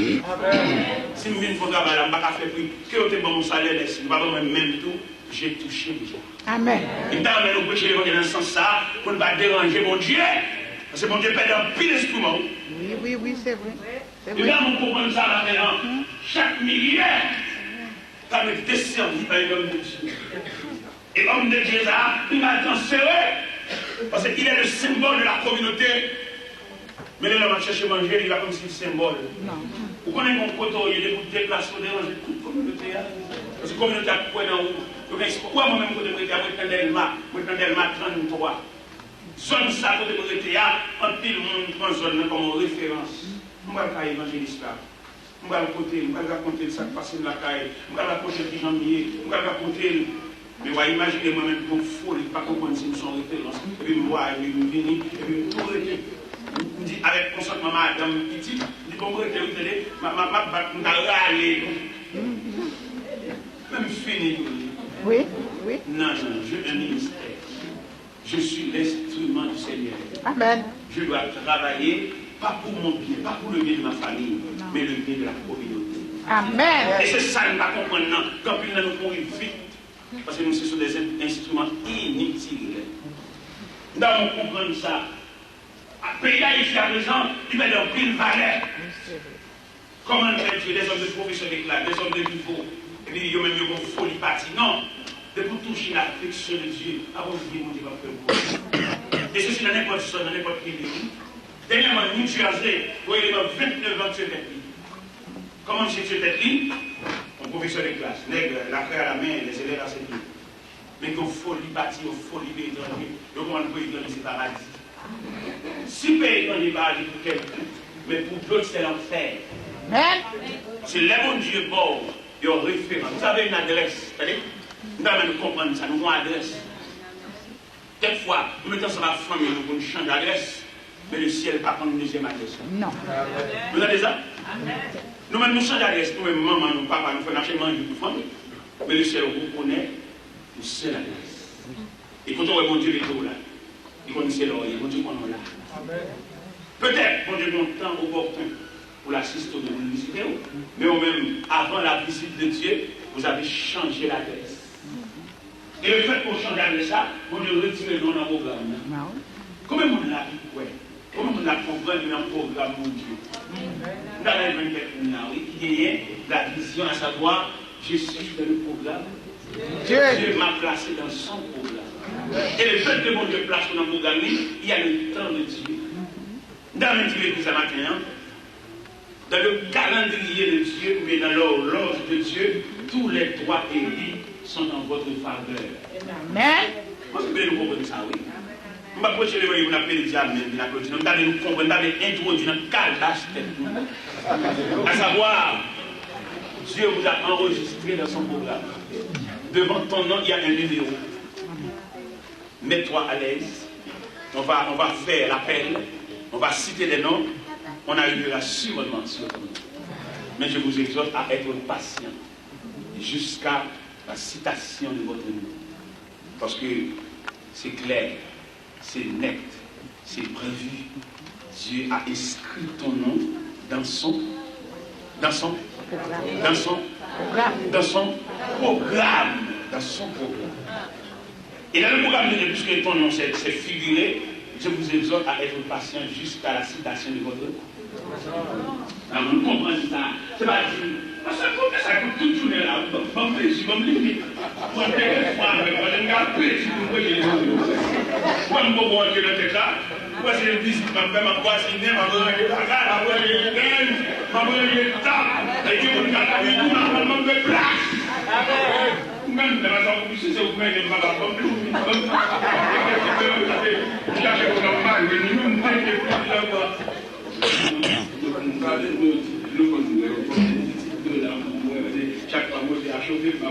Si je viens pour travailler, je ne vais pas faire plus. Si je suis bon mon salaire, je ne vais pas même tout, j'ai touché déjà.
Amen.
Et dans le péché, dans ce sens-là, pour ne pas déranger mon Dieu. Parce que mon Dieu perd un pile d'instruments.
Oui, c'est vrai. C'est
Et
vrai.
là, on comprend ça maintenant. Chaque milliard, ça va être desservi par l'homme de Dieu. Et l'homme de Dieu, là, il va transférer. Parce qu'il est le symbole de la communauté. Mais là, on va chercher à manger, il va comme si le symbole. Vous connaissez mon coteau, il y a des déplacements, déranger toute la communauté. Parce que la communauté a quoi dans vous? Pourquoi moi-même, je vais dire, je vais prendre Delma 33. Zone ça, côté de l'ETA, un pile monde prend zone comme référence. Je vais faire évangéliste là. Je vais raconter ça qui passe dans la caille. Je vais raconter le janvier. Je vais raconter. Mais vous imaginez moi-même comme fou, je ne pas comprendre si nous sommes référence. Et puis, moi, je vais venir, et puis, tout arrêter. Je dis, avec consentement, madame Petit, je dis, bon, vous allez, je vais râler. Même fini.
Oui.
Non, je suis un ministère. Je suis l'instrument du Seigneur.
Amen.
Je dois travailler, pas pour mon bien, pas pour le bien de ma famille, mais le bien de la communauté.
Amen.
Et c'est ça que je ne pas comprendre. Quand il nous mourir vite, parce que nous sommes des instruments inutiles. Nous devons comprendre ça. À pays ici à présent, il met leur pile valeur. Comment Dieu, des hommes de profession d'éclat, des hommes de niveau, et puis il y a même une folie partie. Non. De pour toucher l'affection de Dieu, avant de dire, mon Dieu va faire pour. Et ceci dans n'importe qui, dans n'importe quel pays. Dernièrement, New Jersey, vous voyez, 29 ans de ce tête. Comment c'est ce tête? Un professeur de classe, nègre, la craie à la main, les élèves à ses pieds. Mais qu'on folie bâtir, qu'on folie étranger, donc on peut y donner ce paradis. Si pays dans les paradis pour quelqu'un, mais pour d'autres, c'est l'enfer.
Amen.
C'est le bon Dieu pauvre, il y a un référent. Vous avez une adresse, c'est-à-dire? Nous devons comprendre ça, nous avons une adresse. Quelquefois, nous mettons sur la famille, nous changeons d'adresse, mais le ciel n'a pas prendre une deuxième adresse.
Non.
Vous avez ça? Nous-mêmes, nous changeons d'adresse. Nous-mêmes, maman, nous, papa, nous faisons acheter manger pour famille. Mais le ciel, vous connaît une seule adresse. Et quand on voit mon Dieu, il est là. Il connaît l'oreille, mon Dieu, qu'on est là. Peut-être, mon Dieu, mon temps opportun pour l'assister de vous visiter, mais même avant la visite de Dieu, vous avez changé l'adresse. Et le fait pour changer de ça, on doit retirer le nom dans le programme. Comment on l'a dit? Comment on l'a compris dans le programme, mon Dieu? Dans les 24 oui, qui est la vision, à savoir, je suis dans le programme. Dieu m'a placé dans son programme. Et le fait que mon Dieu place dans le programme, il y a le temps de Dieu. Dans l'église ce matin, dans le calendrier de Dieu, ou bien dans l'horloge de Dieu, tous les droits et vies sont en votre faveur.
Amen.
Moi, je vais nous comprendre ça, oui. Je ne vais pas approcher les voyous, vous appelez les Amen, vous appelez nous allons nous comprendre, nous allons introduire dans le calage tête. À savoir, Dieu vous a enregistré dans son programme. Devant ton nom, il y a un numéro. Mets-toi à l'aise. On va faire l'appel. On va citer les noms. On arrivera sûrement sur ton nom. Mais je vous exhorte à être patient jusqu'à la citation de votre nom. Parce que c'est clair, c'est net, c'est prévu. Dieu a inscrit ton nom dans son programme. Et dans le programme de Dieu, puisque ton nom s'est figuré, Je vous exhorte à être patient jusqu'à la citation de votre temps. Alors, vous comprenez ça. C'est pas dire, parce que ça coûte toute journée là. Bon, plaisir, bon, limite. Moi, je vais faire avec moi, je vais faire plaisir pour moi, je vais faire. Moi, je vais voir que le tête là. Moi, c'est une visite, je vais faire ma voisine, je vais faire la gare, je vais faire les gaines, je vais faire les tables. Et je vais faire la vie, je vais faire la place. Même de la façon que c'est vous mettez ma barbe, je vais chaque fois, moi, j'ai achevé ma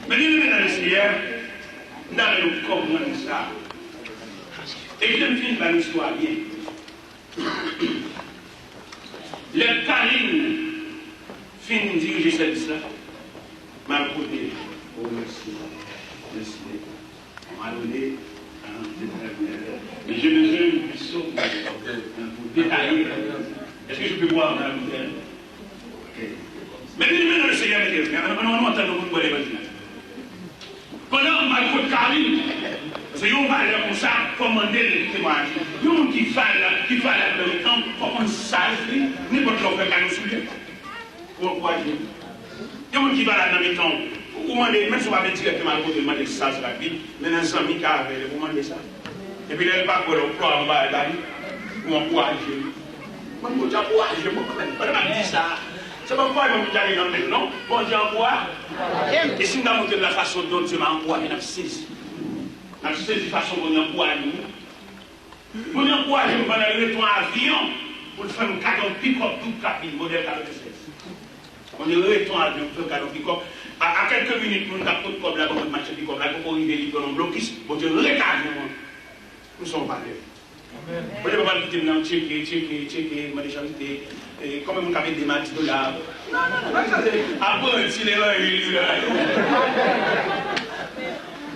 mais nous, dans le Seigneur, dans le comprendre ça. Et je me finis par l'histoire bien. Le Kaline finit de diriger cette liste-là. M'a côté. Oh, merci. Merci. On m'a donné. Mais je mesure une puissance pour détailler. Est-ce que je peux voir dans la bouteille? Mais nous, dans le Seigneur, on entend le monde pour les bâtiments. Pendant ma côte Kaline, c'est un valeur comme ça, commander le témoignage. Il y a un qui fallait dans le temps, pour qu'on sache, n'importe quoi qu'à nous soulever. Pourquoi il y a un qui va là dans le temps, vous demandez, même si vous avez directement le côté, demandez ça, c'est rapide, mais dans un ami qui a fait, vous demandez ça. Et puis, il n'y a pas pour l'emploi en bas, ou en courageux. Moi, je dis courageux, moi, quand même, pas dit ça. C'est pas pourquoi ils vont me dire dans le non, bon Dieu envoie. Et si nous avons montré la façon dont Dieu m'a envoyé, nous avons saisi. Nous avons saisi la façon dont nous envoie nous. Nous avons envoyé nous pendant le retour en avion pour faire un cadeau pick-up tout rapide, modèle 46. On est retour en avion pour faire un cadeau pick-up. À quelques minutes, nous avons tout comme là, pour notre match pick-up, là, pour arriver libre dans le blocus, pour Dieu regarder. Nous sommes pas là. Vous ne pouvez pas quitter maintenant, checker, ma décharité. Comme vous avez des matchs de là. Après, si les gens ils là.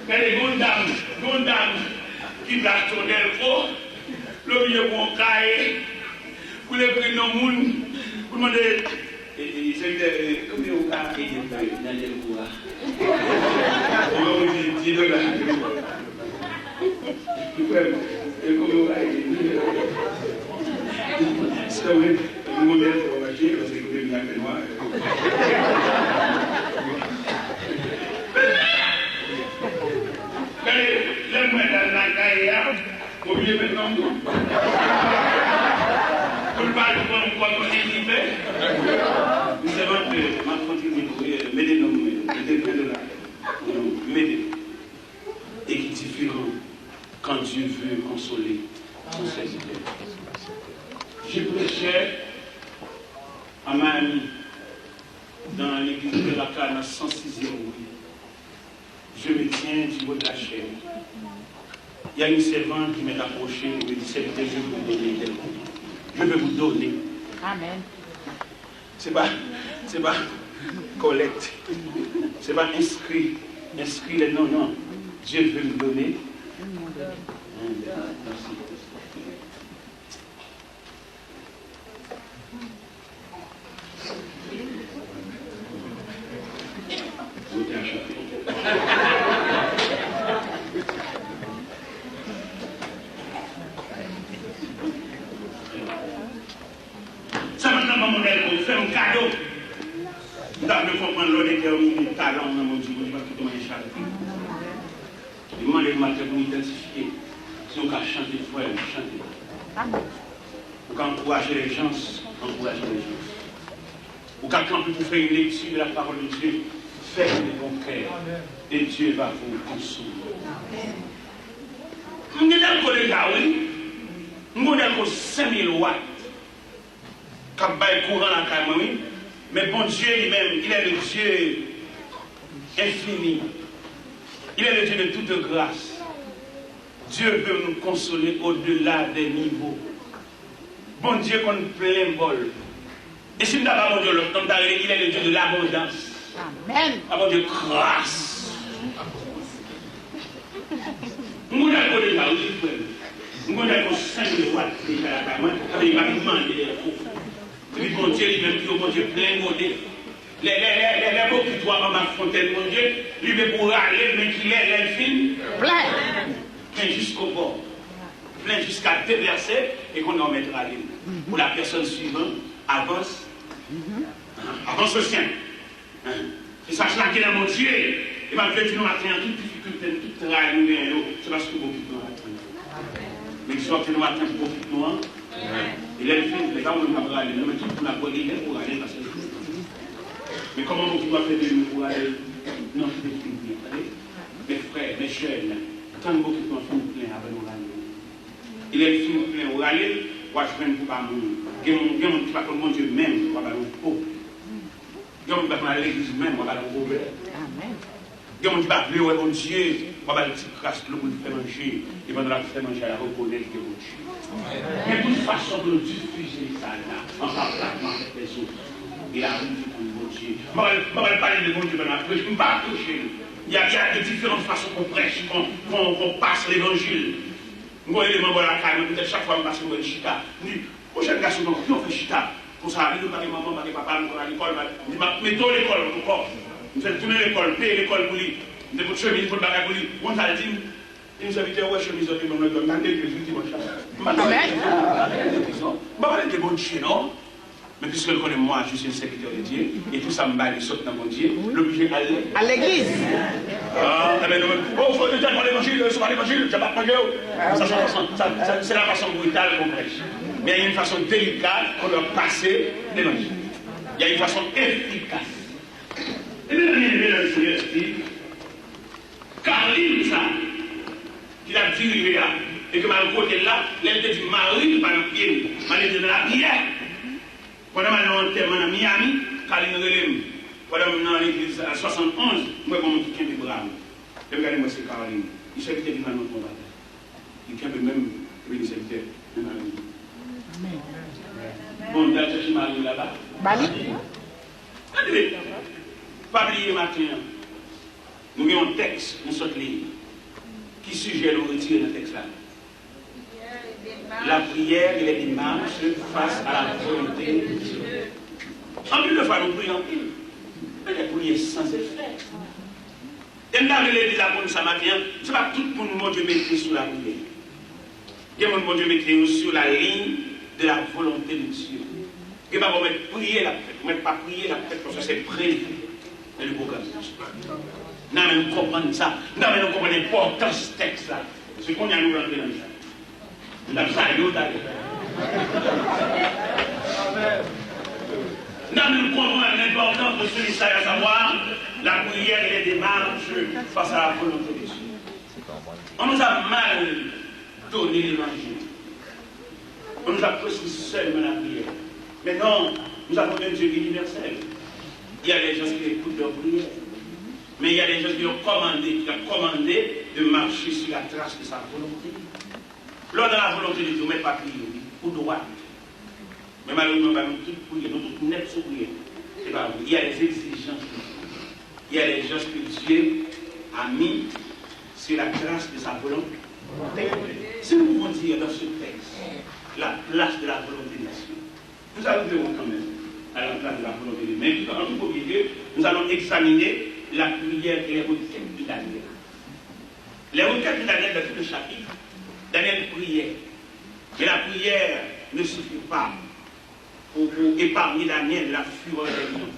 Mais les bonnes dames qui placent ton elfo, le vieux bon cahier, pour les prix non moun, pour demander. Combien vous avez dans l'elfo là? On va dire $10. C'est vrai, le modèle pour acheter, parce que vous avez bien fait moi. Le moins dans la caille, vous oubliez maintenant. Vous parlez de quoi on est libre. Nous savons que ma continuité, mettez-nous, mettez. Et qui est différent quand Dieu veut consoler son serviteur. Je prêchais à ma amie dans l'église de la Canne à 106e rue. Je me tiens du haut de la chaîne. Il y a une servante qui m'est approchée et me dit, serviteur, je vais vous donner quelque chose. Je vais vous donner.
Amen.
C'est pas collecte. C'est pas inscrit les noms, non. Dieu veut me donner. Merci. Ça maintenant, mon modèle, vous fait un cadeau. Vous devez comprendre l'autre qui a un talent dans mon Dieu, vous devez tout demander chaque jour. Demandez-moi pour identifier. Si on peut chanter, il faut chanter. Vous pouvez encourager les gens, encourager les gens. Vous pouvez camper pour faire une lecture de la parole de Dieu, faites de bon cœur. Et Dieu va vous consoler. Nous avons des gars, oui. Nous avons 5000 watts. Qui baillent courant dans la caméra. Mais bon Dieu lui-même, il est le Dieu infini. Il est le Dieu de toute grâce. Dieu veut nous consoler au-delà des niveaux. Bon Dieu qu'on plein bol. Et si nous n'avons pas mon Dieu, il est le Dieu de l'abondance.
Amen.
Ah mon Dieu, grâce. Nous avons déjà aussi fait. Nous avons 5 watts déjà là. Il va nous demander des faux. Et puis bon Dieu, il même dit au bon Dieu plein modèle. Les mots qui doivent en ma fontaine, mon Dieu, lui veut pour aller, mais qu'il est l'infime. Plein jusqu'au bord. Plein jusqu'à déverser et qu'on en mettra à l'île. Pour la personne suivante, avance. Avance au sien. Et ça, je l'ai dans mon Dieu. Il m'a fait dire, nous, matin, toute difficulté, toute travail, nous, c'est parce que beaucoup de nous attendent. Mais qui sortent nous attendent beaucoup de nous. Et les filles, les gars, on ne va pas aller. Mais tout pour la police, pour aller parce que. Mais comment on doit faire de nous pour aller? Non, c'est des filles. Mes frères, mes jeunes, tant de beaucoup de gens sont pleins avec nous aller. Il est filles pleins pour aller, ou à je pour pas mourir. Il y a un petit peu mon Dieu même, on va aller au pauvre. Il y a un petit peu à l'église même, on va aller au pauvre. Il y a un petit peu à pleurer mon Dieu, on va aller au petit crasse, le monde fait manger, et on va faire manger à la reconnaître que mon Dieu. Mais de toute façon, de diffuser ça là, en parlant avec les autres, il a vu tout mon Dieu. Je ne vais pas parler de mon Dieu, je ne vais pas toucher. Il y a de différentes façons qu'on prêche, qu'on passe l'évangile. Moi, je vais la caille, peut-être chaque fois que je passe le chita. Je dis, prochaine garçon, on fait chita. Pour ça, je dis, maman, papa, on à l'école. Je dis, mettons l'école encore. Je fais tourner l'école, payer l'école pour lui. Je dis, pour chemise, pour le bagage pour lui. On t'a dit, il nous invitait, ouais, chemise, on me donne, on dit, je bon Dieu, non? Mais puisque je connais moi, je suis un serviteur de Dieu, et tout ça me bat, il saute dans mon Dieu, l'obligé à l'église. Ah, mais non, oh, il faut dire dans l'évangile, c'est pas l'évangile, je ne pas pas. C'est la façon brutale qu'on prêche. Mais il y a une façon délicate qu'on doit passer l'évangile. Il y a une façon efficace. Et le dernier Seigneur dit, Carline, ça, qui a dit là, et que ma côté là, elle te dit, Marie, par le pied, elle est dans la prière. Pendant que je suis à Miami, Carline Relem, pendant que je suis dans l'église à 71, moi, je suis un peu brave. Je regarde moi, c'est Caroline. Il s'est invité à notre combat. Il est même le serviteur, même à lui. Bon, il a cherché Marie là-bas. Bali. Pas oublier matin. Nous avons un texte, une sorte de ligne. Qui suggère nous retirer le texte là? La prière et les démarches face à la volonté de Dieu. En plus de fois, nous prions en pile. Mais les prières sans effet. Et dans l'église à bon samaritain, ce n'est pas tout le monde Dieu mettre sur la prière. Il y a mon Dieu mettre sur la ligne de la volonté de Dieu. Il ne va pas mettre prier la fête. Ne pas prier la fête parce que c'est prévu. Mais le programme. Nous même comprendre ça. Nous même comprendre l'importance de ce texte là. Ce qu'on a nous rentré dans ça. Nous avons ça, nous avons nous comprenons l'importance de celui-ci, à savoir la prière et les démarches face à la volonté de Dieu. On nous a mal donné l'évangile. On nous a presque seulement la prière. Mais non, nous avons un Dieu universel. Il y a des gens qui écoutent leur prière. Mais il y a des gens qui ont commandé de marcher sur la trace de sa volonté. Lors de la volonté de Dieu, on ne met pas prier, pour droit. Mais malheureusement, nous tous prions, nous tous net sur prier. C'est pas vrai. Il y a des exigences. Il y a des choses que Dieu a mis sur la trace de sa volonté. Si nous pouvons dire dans ce texte la place de la volonté de Dieu, nous arriverons quand même à la place de la volonté de Dieu. Mais en tout cas, nous allons examiner la prière et les requêtes de Daniel. Les requêtes de Daniel dans tout le chapitre, Daniel priait. Mais la prière ne suffit pas pour épargner Daniel la fureur des lions.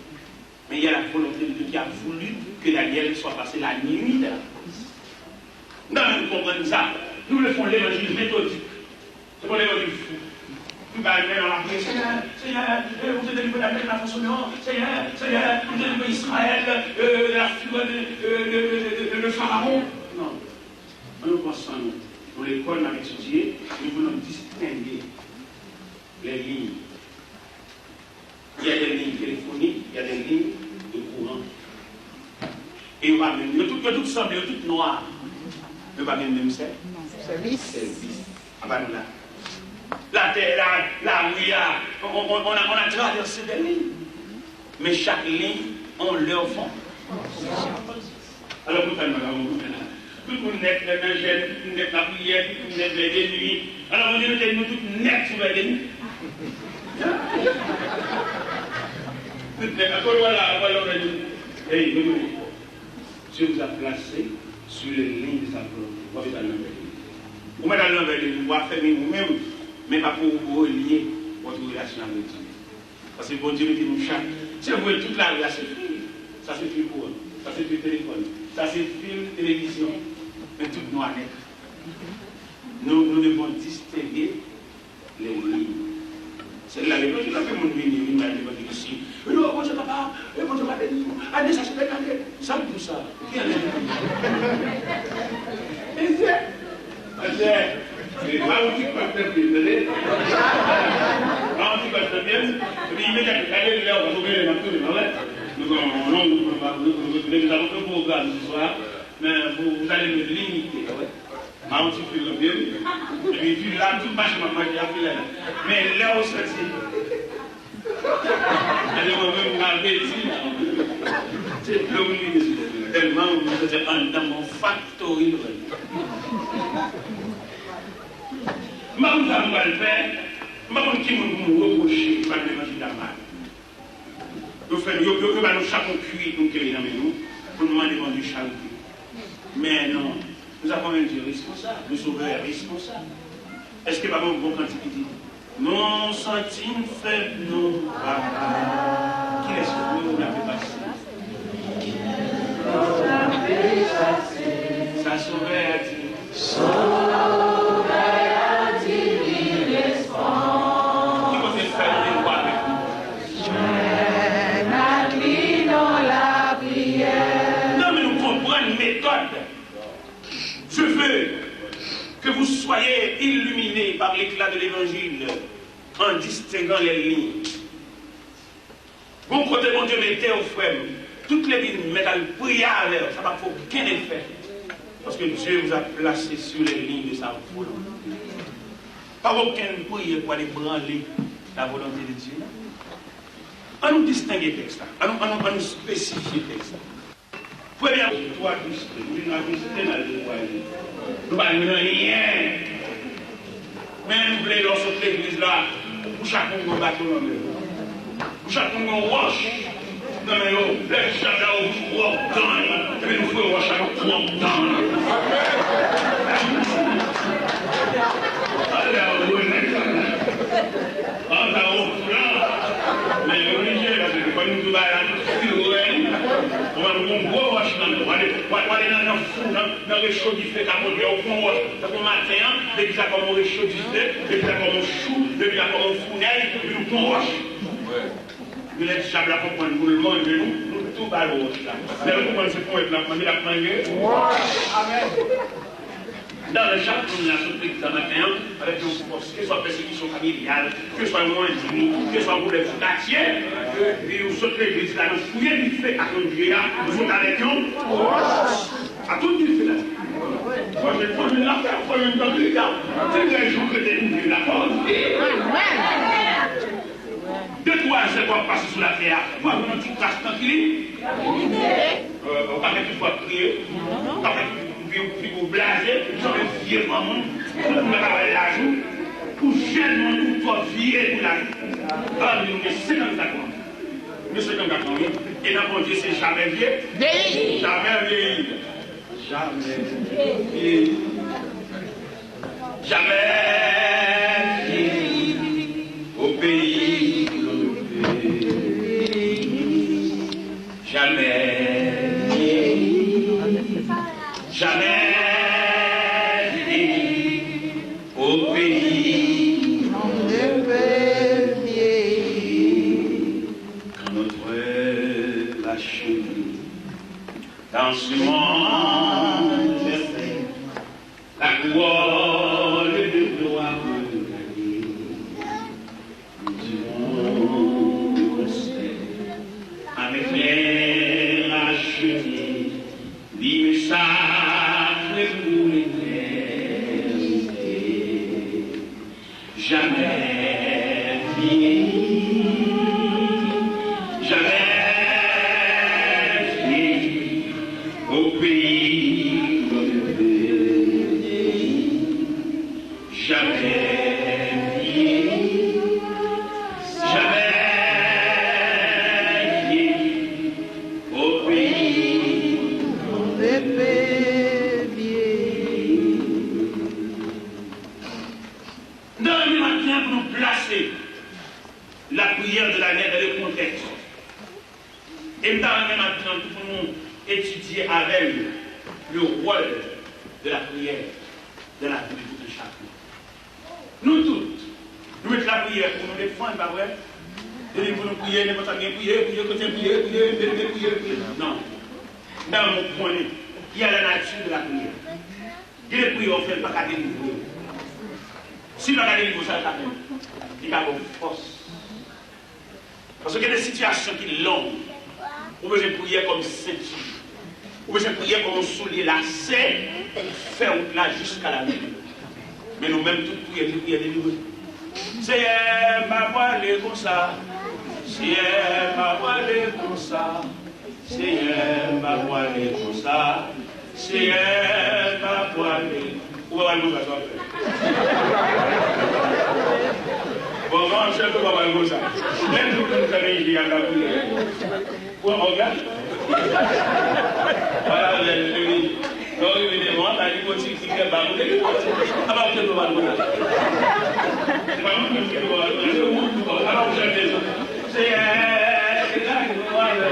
Mais il y a la volonté de Dieu qui a voulu que Daniel soit passé la nuit de la prière. Nous comprenons ça. Nous le faisons l'évangile méthodique. C'est pour l'évangile fou. Nous allons dans la prière. Seigneur, vous êtes délivré de la terre de la façon non. Seigneur, vous êtes délivré d'Israël, de la fureur de Pharaon. Non. Nous pensons, dans l'école, nous avons étudié, nous voulons distinguer les lignes. Il y a des lignes téléphoniques, il y a des lignes de courant. Et on va même, tout semble, tout noir. On va même service. Ah ben là. La terre, la mouillard, on a traversé des lignes. Mais chaque ligne, on leur fond. Alors, vous tout le monde net, les jeunes, tout le monde net la prière, tout le monde net les nuits. Alors, on dit, nous tous net sur les nuits. Et Dieu vous a placé sur les lignes de sa volonté. Vous mettez dans l'envers de vous, vous faire vous-même, mais pas pour vous relier votre relation avec Dieu. Parce que bon Dieu dit nous chaque. Si vous voyez toute la relation, ça c'est fil pour ça c'est fil téléphone, ça c'est fil télévision, mais tout nous avec. Nous devons distinguer les lignes. C'est là les gens qui ont fait mon venir, ils m'ont dit ici. Mais non, bon Dieu papa, bon Dieu m'a dit, allez, ça se fait aller. Ça pour ça. Qui allait? Et c'est. C'est pas un petit peu de bien. Pas un petit peu de bien. Et puis immédiatement, allez, là, on va trouver les marteaux de Noël. Nous avons fait un programme ce soir, mais vous allez me limiter. Un petit peu de bien. Et puis là, tout marche, ma magie a fait là. Mais là, on se dit. Allez, on va me garder ici. C'est le tellement vous êtes dans mon factory. Je ne sais pas le faire, je ne sais pas qui me reprocher par les manger d'Amal. Nous faisons chaque cuit nous qui est dans nous pour nous demander du charité. Mais non, nous avons un Dieu responsable, le sauveur responsable. Est-ce que papa bon cantique dit non centime faible, non papa. Qui est-ce que vous l'avez passé? Sa sauveur dit je veux que vous soyez illuminés par l'éclat de l'évangile en distinguant les lignes. Bon côté, mon Dieu, mettez au frère toutes les lignes, mettez à prière à l'heure, ça ne va pas aucun effet. Parce que Dieu vous a placé sur les lignes de sa volonté. Pas aucune prière pour aller branler la volonté de Dieu. On nous distingue le texte, on nous spécifie le texte. Première fois, nous avons visité dans le foyer. Nous n'avons rien. Mais nous voulons lancer l'église là, pour chacun de nos bateaux dans le pour chacun de nos roches. Non mais les chacun au rock down. Et puis nous faisons roche à notre rock down. Mais obligé, parce que quand nous on va nous gros roche dans le on va aller dans le fou, dans le réchaud du fait, à mon Dieu, au fond roche. Ça fait matin, depuis ça comme un réchaud du fait, depuis ça comme un chou, depuis ça comme un fournaise, depuis nous fond roche. Nous les chables à comprendre, nous le mangez, nous tout bas roche là. Mais vous comprenez ce qu'on est là, on a mangé. Amen. Dans le chapitre, on a sauté ce matin, avec que ce soit persécution familiale, que ce soit moins d'ennemis, que ce soit problème de quartier, puis nous sautons l'église là, nous fouillons du fait à ton Dieu, nous sommes avec nous, à tout du fait là. Moi, je prends une affaire, je prends une affaire, c'est un jour que tu la porte. Deux, trois, c'est quoi passer sous la terre. Moi, je me dis, classe tranquille. On va mettre une fois prier. On va mettre puis vous blasez, vous avez vieux maman, vous avez la joue, pour jeune pour toi vieux pour la joue. Alors, nous sommes 54 ans. Nous sommes 54 ans, et dans mon Dieu, c'est jamais vieux. Jamais vieilli. Jamais vieilli. Jamais vieilli. Au pays où l'on vit. Jamais vieilli. Jamais vieilli au pays où on ne peut vieillir. Quand notre lâcheté dans ce monde prière de l'année dans le contexte. Et nous avons même pour nous étudier avec le rôle de la prière dans la vie de chacun. Nous toutes, nous mettons la prière pour nous défendre, pas vrai? Et pour nous prier, n'importe quoi, prier. Non. Dans mon point, il y a la nature de la prière. Il y a des prières offertes par la délivrer. Si nous avons délivrer, ça va faire. Il y a une force. Parce qu'il y a des situations qui sont longues. Vous pouvez prier comme ceinture. Vous pouvez prier comme un soulier lacé, faire route là jusqu'à la nuit. Mais nous-mêmes, toutes prières, nous prions délivrées. Seigneur, ma voix est comme ça. Seigneur, ma voix est comme ça. Seigneur, ma voix est comme ça. Seigneur, ma voix est. Où va nous faire? Bon, moi, je ne peux pas faire ça. Même si vous savez, il y a la prière. Où on regarde? Voilà, donc, évidemment, la lipotique qui est bas, vous avez ah, bah, vous ne pouvez pas le faire. C'est pas moi qui peux le faire. C'est vous. Alors, vous avez ça. C'est là que vous voyez.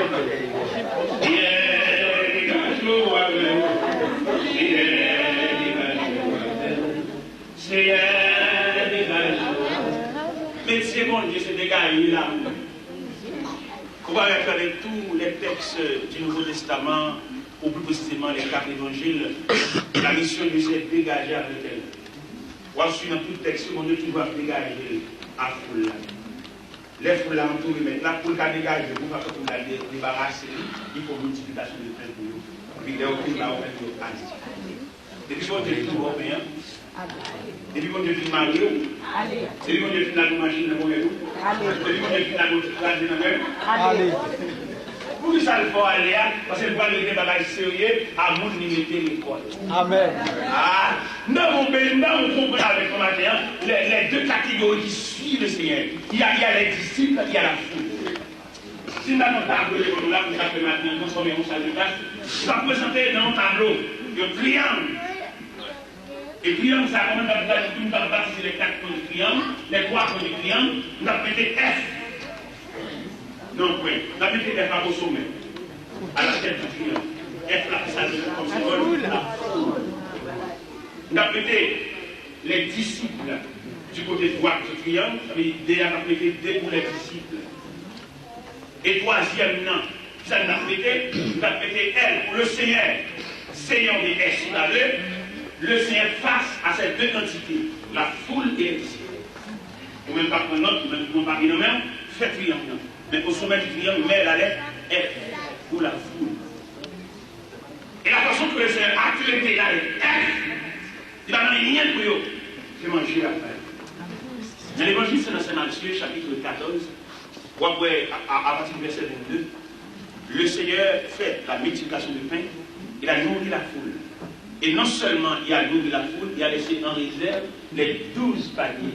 Mais c'est bon, Dieu s'est dégagé là. On va regarder tous les textes du Nouveau Testament, ou plus précisément les 4 évangiles. La mission de Dieu s'est dégagée avec elle. Ou ensuite, dans tout texte, mon Dieu, tu dois dégager à foule. Les foules là, on mais la foule qui a dégagé, pour faire pour la débarrasser, il faut multiplication de pain pour nous. Puis, il y a aucune là, on va dire, depuis qu'on est tout européen, depuis qu'on est tout marié, depuis qu'on est tout la machine de mourir, depuis qu'on est tout la machine de mourir. Pour que ça le faut aller, parce que nous allons des bagages sérieux à mon limiter l'école. Amen. Ah, dans mon pays, nous comprenons avec mon matin les deux catégories qui suivent le Seigneur. Il y a les disciples, il y a la foule. Si nous avons un tableau, nous avons un tableau maintenant, nous sommes en salle de classe, nous allons présenter dans un tableau le triangle. Et triangle, ça commence à nous baptiser les 4 points du triangle, les 3 points du triangle, nous avons pété F. Non, oui, nous avons pété F au sommet, à la tête du triangle. F là, ça comme symbole, la foule. Nous avons pété les disciples du côté droit du triangle, déjà nous avons pété D pour les disciples. Et troisième, non, ça nous avons pété L pour le Seigneur. Seigneur des S, le Seigneur face à ces deux entités, la foule et les disciples. Ou même pas prendre l'autre, même pas prendre même, fait triangle. Mais au sommet du triangle, met la lettre F pour la foule. Et la façon que le Seigneur a traité la lettre F, il va donner rien pour eux. C'est manger la paix. Dans l'évangile, c'est dans Saint-Matthieu, chapitre 14, où après, à partir du verset 22, le Seigneur fait la multiplication du pain, il a nourri la foule. Et non seulement il a nourri la foule, il a laissé en réserve les 12 paniers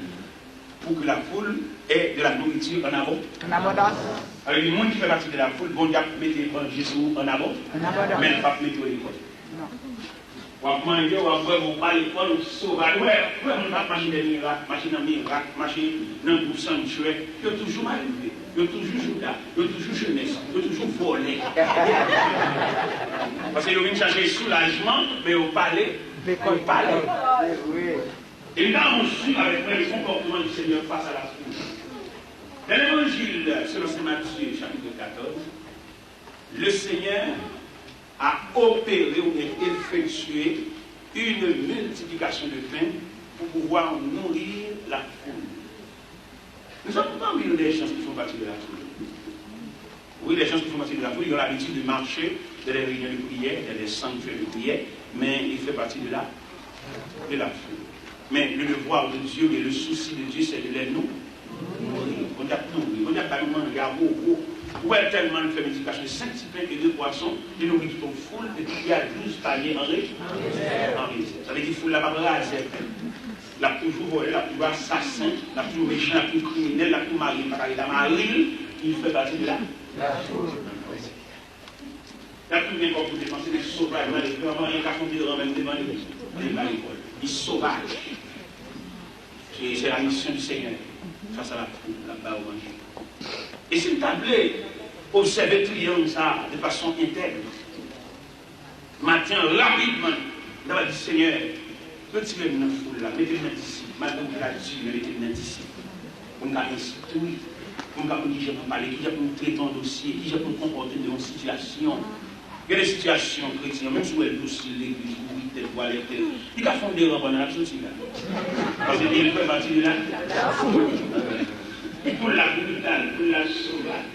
pour que la foule ait de la nourriture en abondance. Alors, le monde qui fait partie de la foule, bon Dieu mettez Jésus en abondance, mais pas mettre l'école. Ou à manger, ou à boire, ou à l'école, ou sauvage. Ouais, on va machine de miracle, machine de miracle, machine d'un coup sanctuaire. Il y a toujours arrivé, il y a toujours joué, il y a toujours jeunesse, il y a toujours volé. Parce qu'ils viennent chercher soulagement, mais au palais, au palais. Et là, on suit avec le comportement du Seigneur face à la foule. Dans l'évangile, selon Saint Matthieu, chapitre 14, le Seigneur a opéré ou effectué une multiplication de pain pour pouvoir nourrir la foule. Nous sommes parmi nous des gens qui font partie de la foule. Oui, les gens qui font partie de la foule, ils ont l'habitude de marcher dans les réunions de prière, dans les sanctuaires de prière, mais il fait partie de la foule. Mais le devoir de Dieu et le souci de Dieu, c'est de les nourrir. On a nourri, on a pas mangé à beaucoup. Où est tellement de multiplication de 5 petits pains et 2 poissons, il nourrit toute une foule, et puis il y a 12 paniers en réserve. Ça veut dire qu'il faut la barre à zéro. La toujours volé, la toujours assassin, la toujours méchant, la toujours criminel, la toujours marié, la mariée, il fait partie de la foule. La toujours bien qu'on peut dépenser des sauvages, les vraiment rien qu'à conduire même devant les mariés. Ils sont sauvages. C'est la mission du Seigneur. face à la foule, là-bas au manger. Et s'il t'a plaît, observer triangle ça de façon intègre. Matin, rapidement, il va dire Seigneur, retirez-moi dans la foule là, mettez-moi d'ici, madame la Dieu, mettez-moi d'ici. On va instruire, on va dire qui j'ai pour parler, qui j'ai pour traiter un dossier, qui j'ai pour comporter dans une situation. Il y a des situations chrétiennes, même si vous êtes aussi l'église, vous êtes tel, vous allez tel, il y a fondé un bon action là. Parce qu'il fait partie de là. Et pour la brutale, pour la sauvage.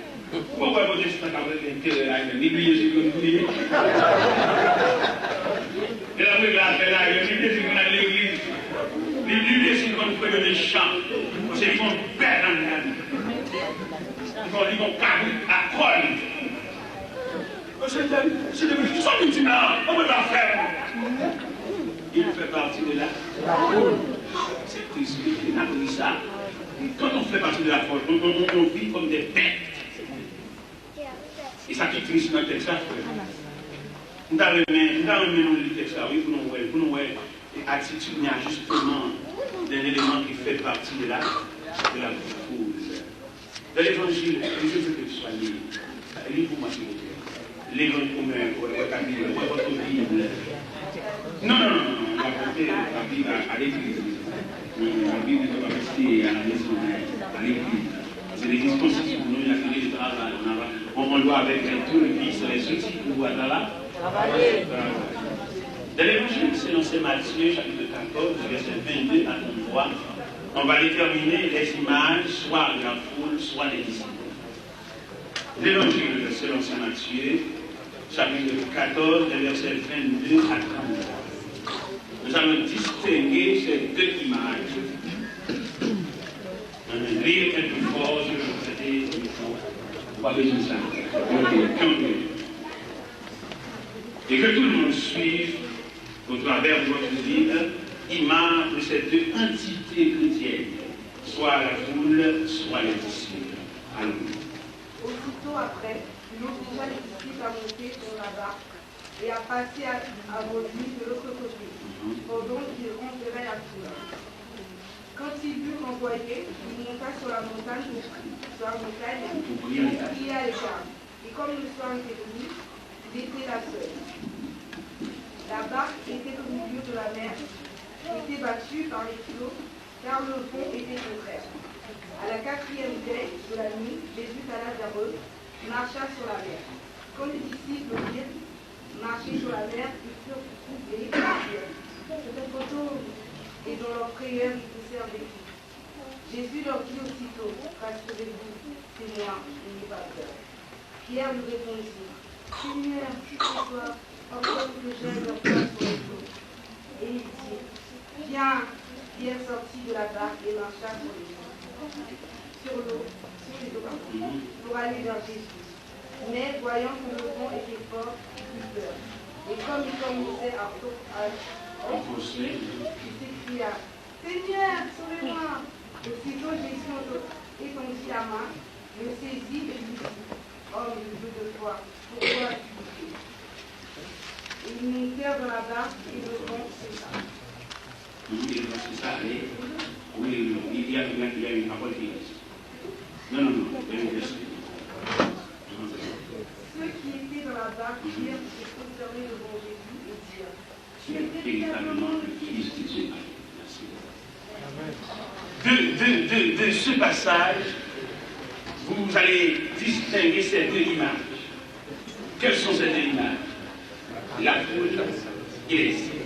Pourquoi vous êtes avec l'intérêt là, l'oubliez ce que vous voulez. Et la rue là, l'oubliez ce qu'on a à l'église. L'oubliez ce qu'on fait dans les champs. C'est qu'ils vont perdre dans la vie. Ils vont carrer à colle. C'est devenu son musulman. On peut pas faire. Il fait partie de la foule. C'est triste. On a pris ça. Quand on fait partie de la foule, on vit comme des bêtes. Et ça qui est triste dans le texte, nous avons mis le texte, oui, pour nous voir l'attitude, il y a justement un élément qui fait partie de la foule. Dans l'évangile, je veux que tu sois libre. Livre-moi s'il vous plaît. L'évangile pour votre Bible. Non, la Bible à l'église. La Bible doit rester à la maison, à l'église. C'est l'église constituée pour nous, il a fait le travail. On doit avec tout le vice, les outils pour voir là. Dans l'évangile, selon c'est Matthieu, chapitre 14, verset 22 à 33, on va déterminer les images, soit de la foule, soit des disciples. L'évangile, selon c'est Matthieu, chapitre 14, verset 22 à 33. Nous allons distinguer ces deux images. Lire un peu fort, je vais vous traiter pas besoin de ça. Et que tout le monde suive, au travers de votre livre, image de ces deux entités chrétiennes, soit la foule, soit les disciples. Alléluia.
Aussitôt après, il obligea les disciples à monter sur la barque et à passer à vos yeux de l'autre côté, pendant qu'ils rencontraient la foule. Quand il eut envoyé, il monta sur la montagne et pria les femmes. Et comme le soir était venu, il était là seul. La barque était au milieu de la mer, était battue par les flots, car le vent était contraire. À la 4e veille de la nuit, Jésus alla vers eux, marcha sur la mer. Quand les disciples virent marcher sur la mer, ils furent troublés et dans leur prière, ils poussèrent des cris. Jésus leur dit aussitôt, rassurez-vous, c'est moi, n'ayez pas peur. Pierre lui répondit, Seigneur, si c'est toi, encore que j'aime leur place sur les flots. Et il dit, viens. Pierre sortit de la barque et marcha sur les eaux, pour aller vers Jésus. Mais voyant que le vent était fort, il eut peur. Et comme il commençait à enfoncer, il s'écria, Seigneur, sauvez-moi. Aussitôt Jésus étendit la main, le saisit et lui dit, homme de foi, pourquoi tu es? Ils montèrent dans la barque et le vent cessa.
C'est ça, oui, il y a une parole qui reste. Non,
Ceux qui étaient dans la barque firent se concerner devant Jésus et dirent, tu es véritablement le Fils de Dieu.
De ce passage, vous allez distinguer ces deux images. Quelles sont ces deux images? La foule et les disciples.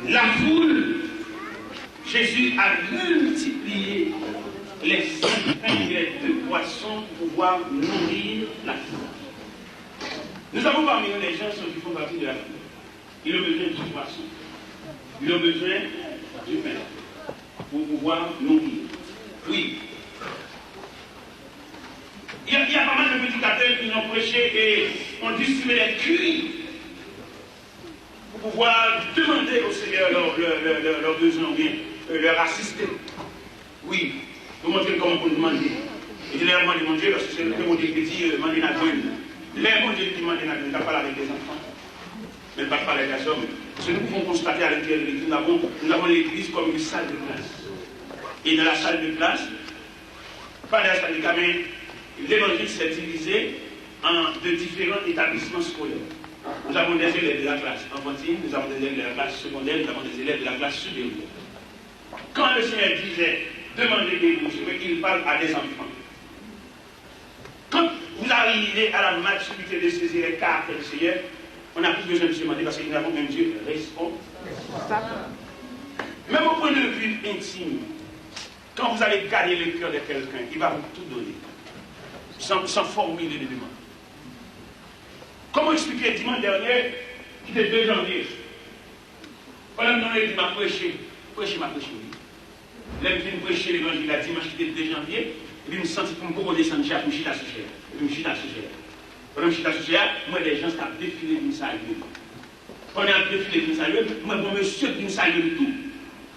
La foule, Jésus a multiplié les 5 pains et les 2 poissons pour pouvoir nourrir la foule. Nous avons parmi nous les gens qui font partie de la foule. Ils ont besoin du poisson. Ils ont besoin du pain pour pouvoir nourrir. Oui. Il y a pas mal de prédicateurs qui ont prêché et ont distribué les cuits pour pouvoir demander au Seigneur leurs besoins ou bien leur assister. Oui, pour montrer comment on demander. Et généralement, demander, parce que c'est le mon Dieu qui dit demander la joindre. Les mon Dieu qui demande la joindre, il ne parle pas avec les enfants, mais il ne parle pas avec les hommes. Ce que nous pouvons constater à l'intérieur de l'Église, nous avons l'Église comme une salle de classe. Et dans la salle de classe, pas dans la salle de classe, mais l'évangile s'est divisé en deux différents établissements scolaires. Nous avons des élèves de la classe enfantine, nous avons des élèves de la classe secondaire, nous avons des élèves de la classe supérieure. Quand le Seigneur disait demandez des bourses, il parle à des enfants. Quand vous arrivez à la maturité de saisir les cartes du Seigneur, on n'a plus besoin de se demander parce que nous avons un Dieu responsable. Même au point de vue intime, quand vous allez gagner le cœur de quelqu'un, il va vous tout donner, sans formuler de demande. Comment expliquer dimanche dernier, qui était 2 janvier, pendant que nous avons prêché, m'a prêché. L'homme qui nous prêchait l'évangile la dimanche qui était 2 janvier, il me sentit pour me beaucoup descendre chaque chita à sujet. Il me chita à sujet. Pendant que je chita à sujet, moi les gens qui ont défilé de me saluer. Pendant que je défilé de me saluer, moi bon monsieur qui me salue tout.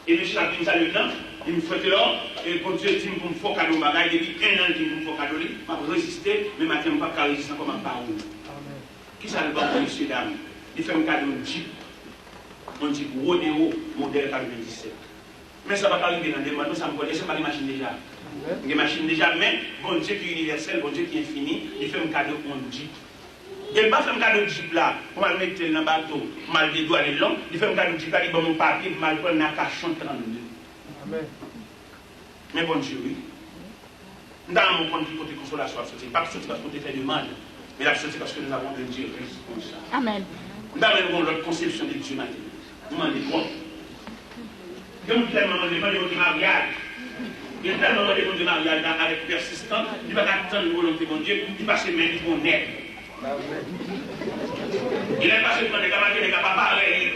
Et monsieur qui me salue là, il me fait là, et bon Dieu dit pour me faire cadeau bagaille, depuis 1 an qu'il me fait cadeau, je vais résister, mais maintenant je ne vais pas résister comme un parole. Qui ça le bon monsieur dame? Il fait un cadeau de Jeep. On dit Rodeo, modèle 97. Mais ça va pas arriver dans des mois, ça me connaît, c'est pas des machines déjà. Des machines déjà, mais bon Dieu qui est universel, bon Dieu qui est infini, il fait un cadeau pour un Jeep. Il ne va pas faire un cadeau de Jeep là, pour me mettre dans le bateau, mal des doigts les longs, il fait un cadeau de Jeep là, il va mon papier, pour me prendre un cachon 32. Amen. Mais bon Dieu, oui. Nous avons mon compte qui côté consolation à sortir. Pas que sortir parce qu'on fait de mal, mais la sortir parce que nous avons un Dieu responsable. Amen. Nous avons notre conception de Dieu maintenant. Nous demandons quoi? Il y a tellement de mariage. Il y a tellement de mariage avec persistance. Il va attendre la volonté de Dieu. Il va se mettre pour naître. Il n'est pas seulement des camarades, des capables pareils.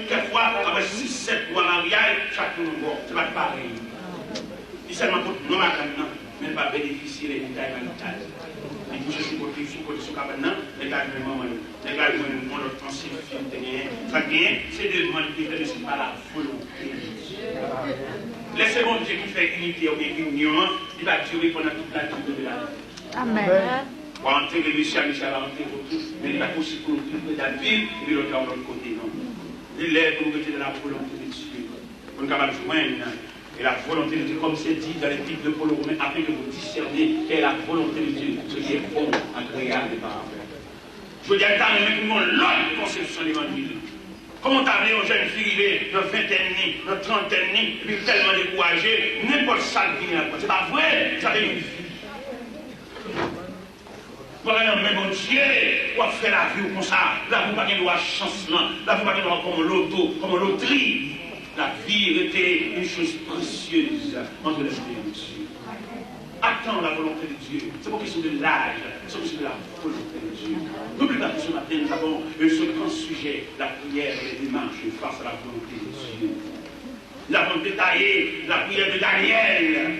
Quelquefois, après 6-7 mois de mariage, chaque jour, c'est pas pareil. Il seulement pour nous maintenant, mais ne pas bénéficier des détails marital. Il faut que je côté sur cabane, les gars, les gars, notre pensée, ça vient, c'est de demander qui fait par la volonté. Laissez mon Dieu qui fait unité ou union, il va durer pendant toute la durée de la vie. Amen. Pour entrer le Michel va entrer pour tous, mais il va aussi pour toute la ville, et l'autre de l'autre côté, non. Il est pour nous de la volonté de Dieu. Pour nous capables de joindre. Et la volonté de Dieu, comme c'est dit dans l'épître de Paul aux Romains, afin que vous discerniez quelle est la volonté de Dieu, ce qui est bon, agréable et parfait. Je veux dire, quand même, nous avons l'autre conception de l'évangile. Comment t'as vu une jeune fille de 20 de 30 et puis tellement découragée, n'importe ça qui vient. C'est pas vrai, ça fait une fille. Voilà, mais mon Dieu, on fait la vie comme ça. Là, vous n'avez pas de chance, là, vous n'avez pas comme l'auto, comme loterie. La vie était une chose précieuse entre l'esprit de Dieu. Attends la volonté de Dieu. C'est pas question de l'âge, c'est question de la volonté de Dieu. N'oubliez pas que ce matin, nous avons ce grand sujet, la prière et les démarches face à la volonté de Dieu. Nous avons détaillé la prière de Daniel.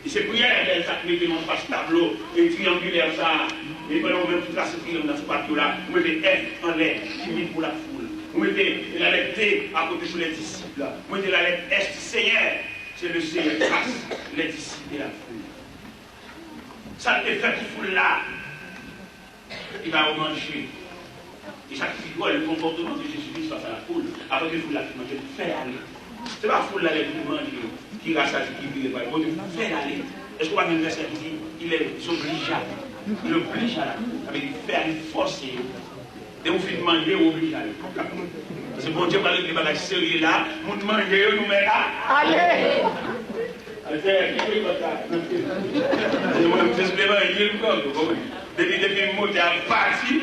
Et ces prières, elles s'appliquent dans ce tableau, et triangulaire ça. Et pendant même toute la sécurité dans ce plateau-là, vous mettez F en l'air, timide pour la foule. Vous mettez la lettre T à côté sur les disciples. Vous mettez la lettre S, Seigneur. C'est le Seigneur qui passe les disciples et la foule. Ça te fait pour foule là. Il va manger. Et chaque figure, le comportement de Jésus face à la foule, après que vous la manger, fais aller. Ce n'est pas la foule là qui mange, qui rassasie, qui vit, fais aller. Est-ce qu'on va même verset qui dit il est obligeable. Il oblige à la foule. Avec faire, il force. Et vous faites manger, vous obligez à aller. Parce que bon Dieu parle de bagages sérieux là, vous mangez, nous mettez là. Allez! Depuis le mot de la partie,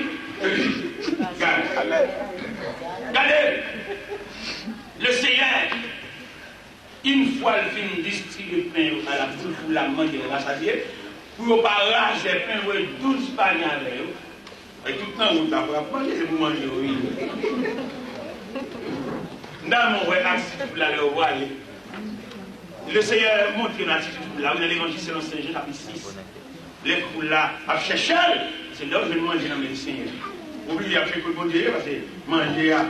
regardez, le Seigneur, une fois le film distribué le pain à la foule pour la manger et la rassasier, pour ne pas rager le pain, vous 12 paniers avec vous. Et tout le temps, vous avez mangé et vous mangez, oui. Dans mon vrai axe, vous l'allez voir. Le Seigneur montre une attitude là, où dans l'évangile selon Saint Jean, chapitre 6. Les foules là, à chercher, c'est là où je vais manger dans le Seigneur. Oubliez à faire que bon Dieu, parce que manger à.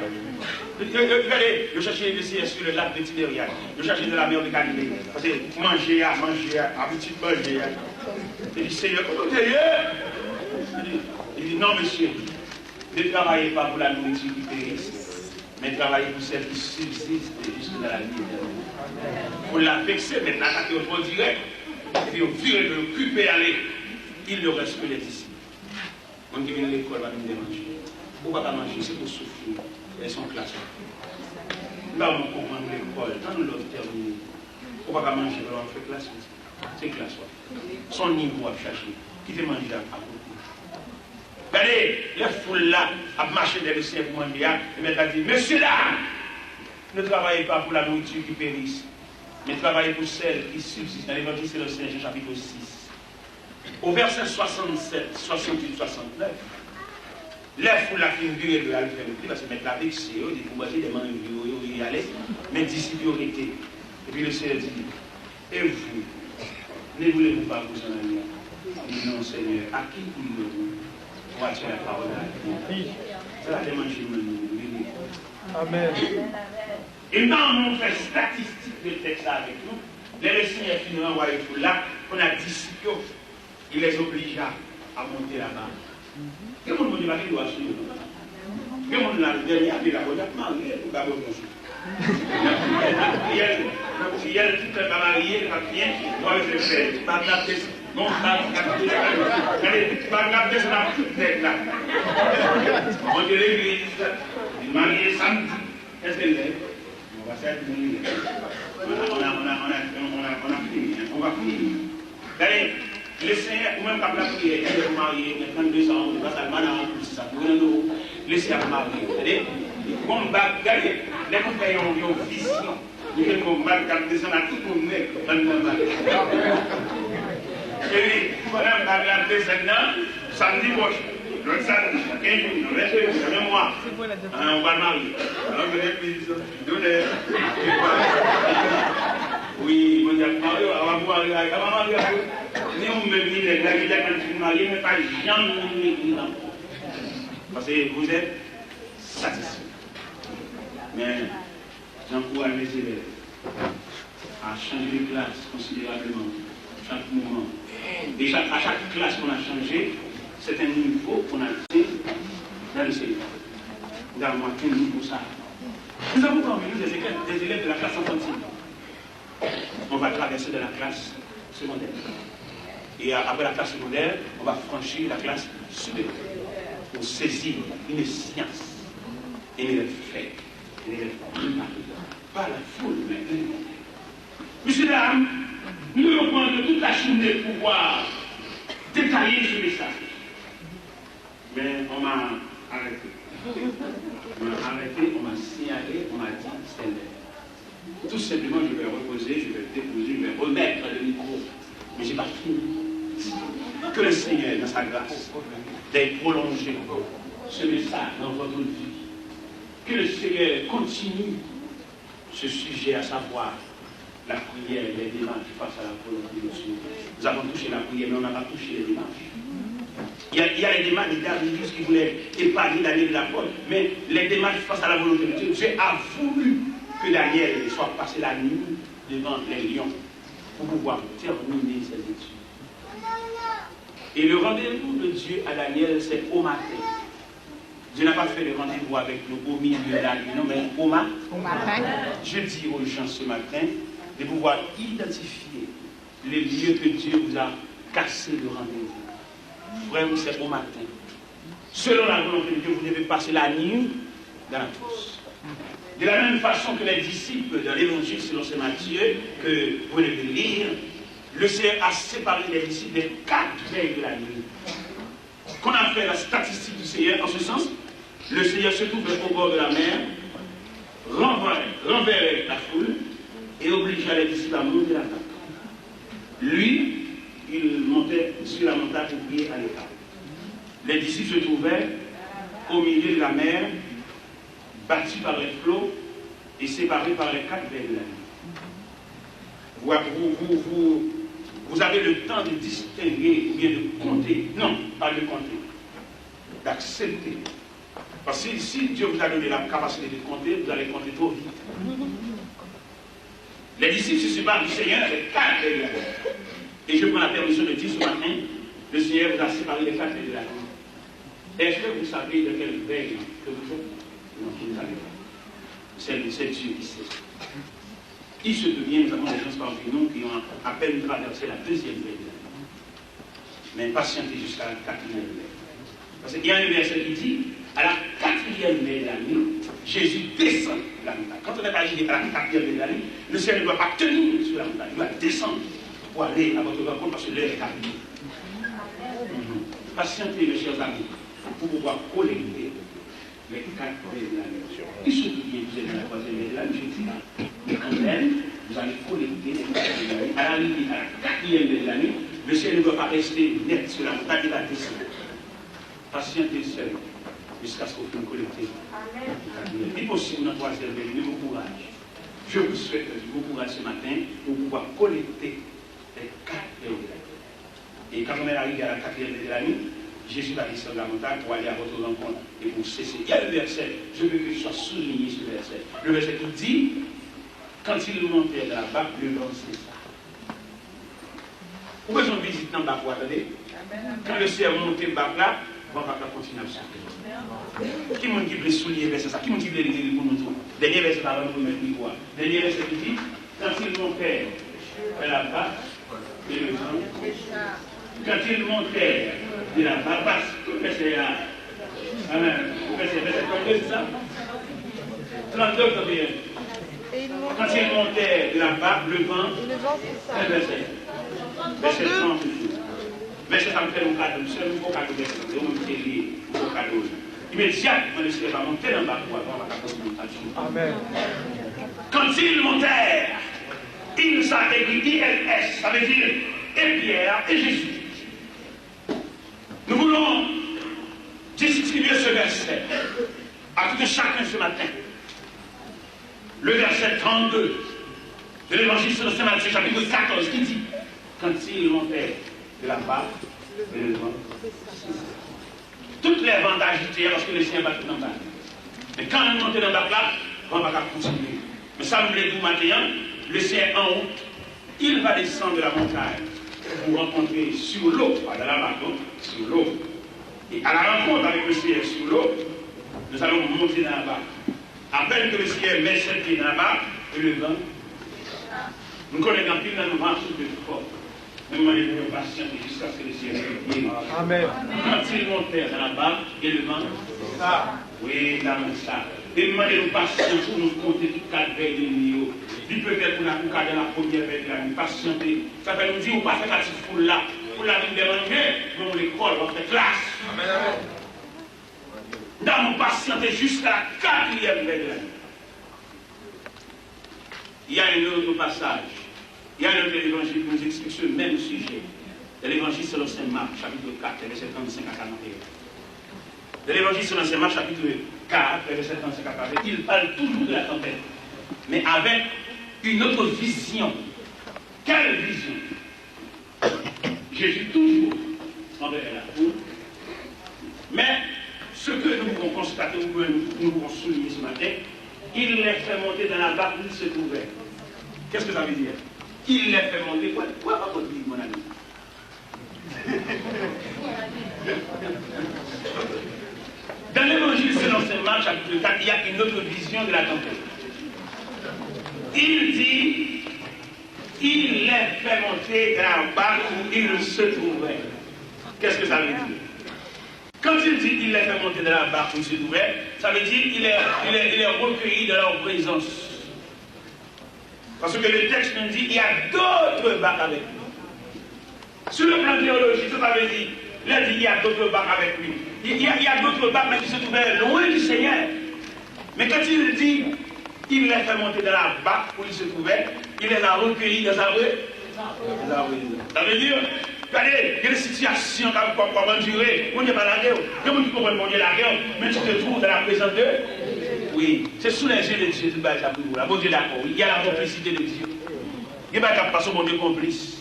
Regardez, je cherchais le Seigneur sur le lac de Tibériade. Je cherchais de la mer de Galilée. Parce que manger à, petit manger à. Il dit, Seigneur, comment il dit, non, monsieur, ne travaillez pas pour la nourriture qui périsse. mais travailler pour celle qui subsiste jusque dans la vie éternelle. Pour la vexer, maintenant, attaquer au trop direct, et puis au virer de l'occuper, aller, il ne reste que les disciples. On qui vient à l'école va nous déranger. Ou pas manger, c'est pour souffrir. Elles sont classées. Là, on comprend l'école, quand nous l'avons terminé, on ne va pas manger, on fait classe. C'est classe. Son niveau à chercher. Qui te mange là à côté. Regardez, les foules là, à marcher dans le ciel pour manger, et maintenant dit, monsieur là, ne travaillez pas pour la nourriture qui périsse, mais travaillez pour celle qui subsiste. Dans l'évangile, c'est le Saint Jean chapitre 6. Au verset 67, 68, 69, les foules là qui ont duré de l'alpha, parce que maintenant avec c'est eux, des pouvoirs, des mains, ils y allaient, mais disciples ont été. Et puis le Seigneur dit, et vous, ne voulez-vous pas vous en aller? Il dit non, Seigneur, à qui voulez-vous pour attirer la parole à la vie? C'est la demande que nous.
Amen.
Et maintenant, on fait statistique de texte avec nous. Les Seigneur finit envoyer tout là, on a disciples, il les obligea à monter là-bas. Et mon Dieu va dire, doit suivre. Et mon Dieu, la dernière, il a marié pour garder mon souffle. Si elle tout est mariée, elle va bien, moi je fais, tu vas garder ça. Non, tu vas garder ça dans toute tête là. On dit l'église, il marié samedi. Est-ce qu'elle est? On va faire une on a fini, on va finir. Allez, le Seigneur, ou même quand la prière, il est marié, il y a 32 ans, il va s'almaner en plus, ça pour le Seigneur marié. Bon, regardez, les compagnons ont une vision. Nous avons descendre à tout le monde dans le monde. Et voilà, on descendant, samedi prochain. Donc, ça, 15 jours, même moi, on va marier. Alors, vous avez oui, on a marié, on va marier. Nous, on me dit, les gars, quand tu marié, mais pas jamais l'église. Parce que vous êtes satisfaits. Mais j'encourage les élèves à changer de classe considérablement chaque moment. Et à chaque classe qu'on a changé, c'est un niveau qu'on a fait dans le Seigneur. Nous avons atteint un niveau ça. Nous avons parmi nous des élèves de la classe enfantine. On va traverser de la classe secondaire. Et après la classe secondaire, on va franchir la classe supérieure pour saisir une science et une fait. Pas la foule, mais monsieur dames, nous nous prenons toute la journée pour pouvoir détailler ce message. Mais on m'a arrêté. On m'a arrêté, on m'a signalé, on m'a dit c'est l'heure. Tout simplement, je vais reposer, je vais déposer, je vais remettre le micro. Mais je n'ai pas fini. Que le Seigneur, dans sa grâce, d'être prolongé ce message dans votre vie. Que le Seigneur continue ce sujet, à savoir la prière, les démarches face à la volonté de Dieu. Nous avons touché la prière, mais on n'a pas touché les démarches. Il y a les démarches des David qui voulaient épargner Daniel de la porte, mais les démarches face à la volonté de Dieu, Dieu a voulu que Daniel soit passé la nuit devant les lions pour pouvoir terminer ses études. Et le rendez-vous de Dieu à Daniel, c'est au matin. Dieu n'a pas fait le rendez-vous avec nous au milieu de la nuit, non, mais au matin. Je dis aux gens ce matin de pouvoir identifier les lieux que Dieu vous a cassés de rendez-vous. Vraiment, c'est au matin. Selon la volonté de Dieu, vous devez passer la nuit dans la fosse. De la même façon que les disciples dans l'évangile selon Saint Matthieu, que vous venez de lire, le Seigneur a séparé les disciples des 4 veilles de la nuit. Qu'on a fait la statistique du Seigneur, en ce sens, le Seigneur se trouvait au bord de la mer, renverrait la foule et obligeait les disciples à monter la barque. Lui, il montait sur la montagne pour prier à l'écart. Les disciples se trouvaient au milieu de la mer, battus par les flots et séparés par les 4 veilles de la nuit. Vous avez le temps de distinguer ou bien de compter. Non, pas de compter. D'accepter. Parce que si Dieu vous a donné la capacité de compter, vous allez compter trop vite. Les disciples se séparent du Seigneur avec 4 veilles de la nuit. Et je prends la permission de dire ce matin, le Seigneur vous a séparé les 4 veilles de la nuit. Est-ce que vous savez de quelle veille que vous êtes? Non, vous ne savez pas. C'est Dieu qui sait. Il se peut bien, nous avons des gens parmi nous qui ont à peine traversé la deuxième veille de l'année. Mais patientez jusqu'à la quatrième veille. Parce qu'il y a un verset qui dit, à la quatrième veille de l'année, Jésus descend de la montagne. Quand on est arrivé à la quatrième veille de l'année, le ciel ne doit pas tenir sur la montagne, il doit descendre pour aller à votre rencontre parce que l'heure est arrivée. Patientez, mes chers amis, pour pouvoir collecter les 4 veilles de l'année. Il se peut bien que vous êtes dans la troisième veille de l'année, je dis, mais quand même, vous allez collecter les 4 veilles de l'année. À l'arrivée à la quatrième veille de l'année, le ciel ne doit pas rester net sur la montagne, il va descendre. Patientez seul jusqu'à ce que vous collectez. Il est possible dans la troisième veille, mais bon courage. Je vous souhaite bon courage ce matin pour pouvoir collecter les 4 veilles de l'année. Et quand on est arrivé à la quatrième veille de la nuit, Jésus va descendre de la montagne pour aller à votre rencontre et pour cesser. Il y a le verset, je veux que je sois souligné ce verset. Le verset qui dit, quand il montait de la barque, le vent cessa. Pourquoi on visite dans la barque, vous attendez? Quand le ciel monte de la barque là, on va continuer à sortir. Qui m'a dit que souligner le verset ça? Qui m'a dit que le dire pour nous tous? Dernier verset avant de mettre le micro. Dernier verset qui dit, quand il montait de la barque, et le vent. Quand il montait de la barbasse, vous faites Amen. Vous faites ça 32 combien? Quand il montait de la barque, le vent verset 30 toujours. Verset ça me fait un cadeau, c'est un nouveau cadeau verset, c'est un nouveau cadeau. Immédiatement, le ciel va monter dans la barque pour avoir la continuation. Amen. Quand ils montèrent, ils savaient écrit ILS, ça veut dire et Pierre et Jésus. Nous voulons distribuer ce verset à tout chacun ce matin. Le verset 32 de l'Évangile selon Saint Matthieu, chapitre 14, qui dit, quand il montait de la barque, le vent. Toutes les vents agitées parce que le ciel va tout en bas. Mais quand on monte dans la barque là, on va pas continuer. Mais ça me plaît vous maintenant, le ciel en haut, il va descendre de la montagne pour rencontrer sur l'eau, pas dans la barque, sur l'eau. Et à la rencontre avec le ciel sur l'eau, nous allons monter dans la barque. À peine que le ciel met ses pieds dans la barque, et le vent, nous connaissons pile dans nos marches de fort. Mais moi, je vais patienter jusqu'à ce que le ciel soit pied. Amen. Quand il montait dans la barque, et le vent, oui, dans ça. Et moi, je vais patienter pour nous compter toutes 4 veilles de nuit. Puis peut-être pour la coucade dans la première veille de la nuit, patienter. Ça fait nous dire, on va faire la petite foule là. Pour la vie de l'année, nous l'école, on fait classe. Amen. Nous allons patienter jusqu'à la 4e veille de la nuit. Il y a un autre passage. Il y a un autre évangile qui nous explique ce même sujet. De l'évangile selon Saint Marc, chapitre 4, verset 35 à 41. De l'évangile selon Saint Marc, chapitre 4, verset 35 à 41. Il parle toujours de la tempête, mais avec une autre vision. Quelle vision? Jésus toujours envers la foule. Mais ce que nous pouvons constater, nous pouvons souligner ce matin, il les fait monter dans la barque où il se trouvait. Qu'est-ce que ça veut dire? Il les fait monter. Quoi va votre dire, mon ami? Dans l'évangile selon Saint Marc, chapitre 4, il y a une autre vision de la tempête. Il dit, il les fait monter dans la barque où il se trouvait. Qu'est-ce que ça veut dire? Quand il dit qu'il les fait monter dans la barque où il se trouvait, ça veut dire qu'il est recueilli de leur présence. Parce que le texte nous dit qu'il y a d'autres barques avec lui. Sur le plan théologique, ça veut dire qu'il y a d'autres barques avec lui. Il y a d'autres barques mais qui se trouvaient loin du Seigneur. Mais quand il dit qu'il les fait monter dans la barque où il se trouvait, il les a recueillis dans sa rue. Ça veut dire, regardez, il y a des situations comme endurées, on n'est pas la guerre, comme tu comprends mon Dieu la guerre, mais tu te trouves dans la présence de oui, c'est sous les yeux de Dieu, bon Dieu d'accord, il y a la complicité de Dieu. Il n'y a pas de mon Dieu complice.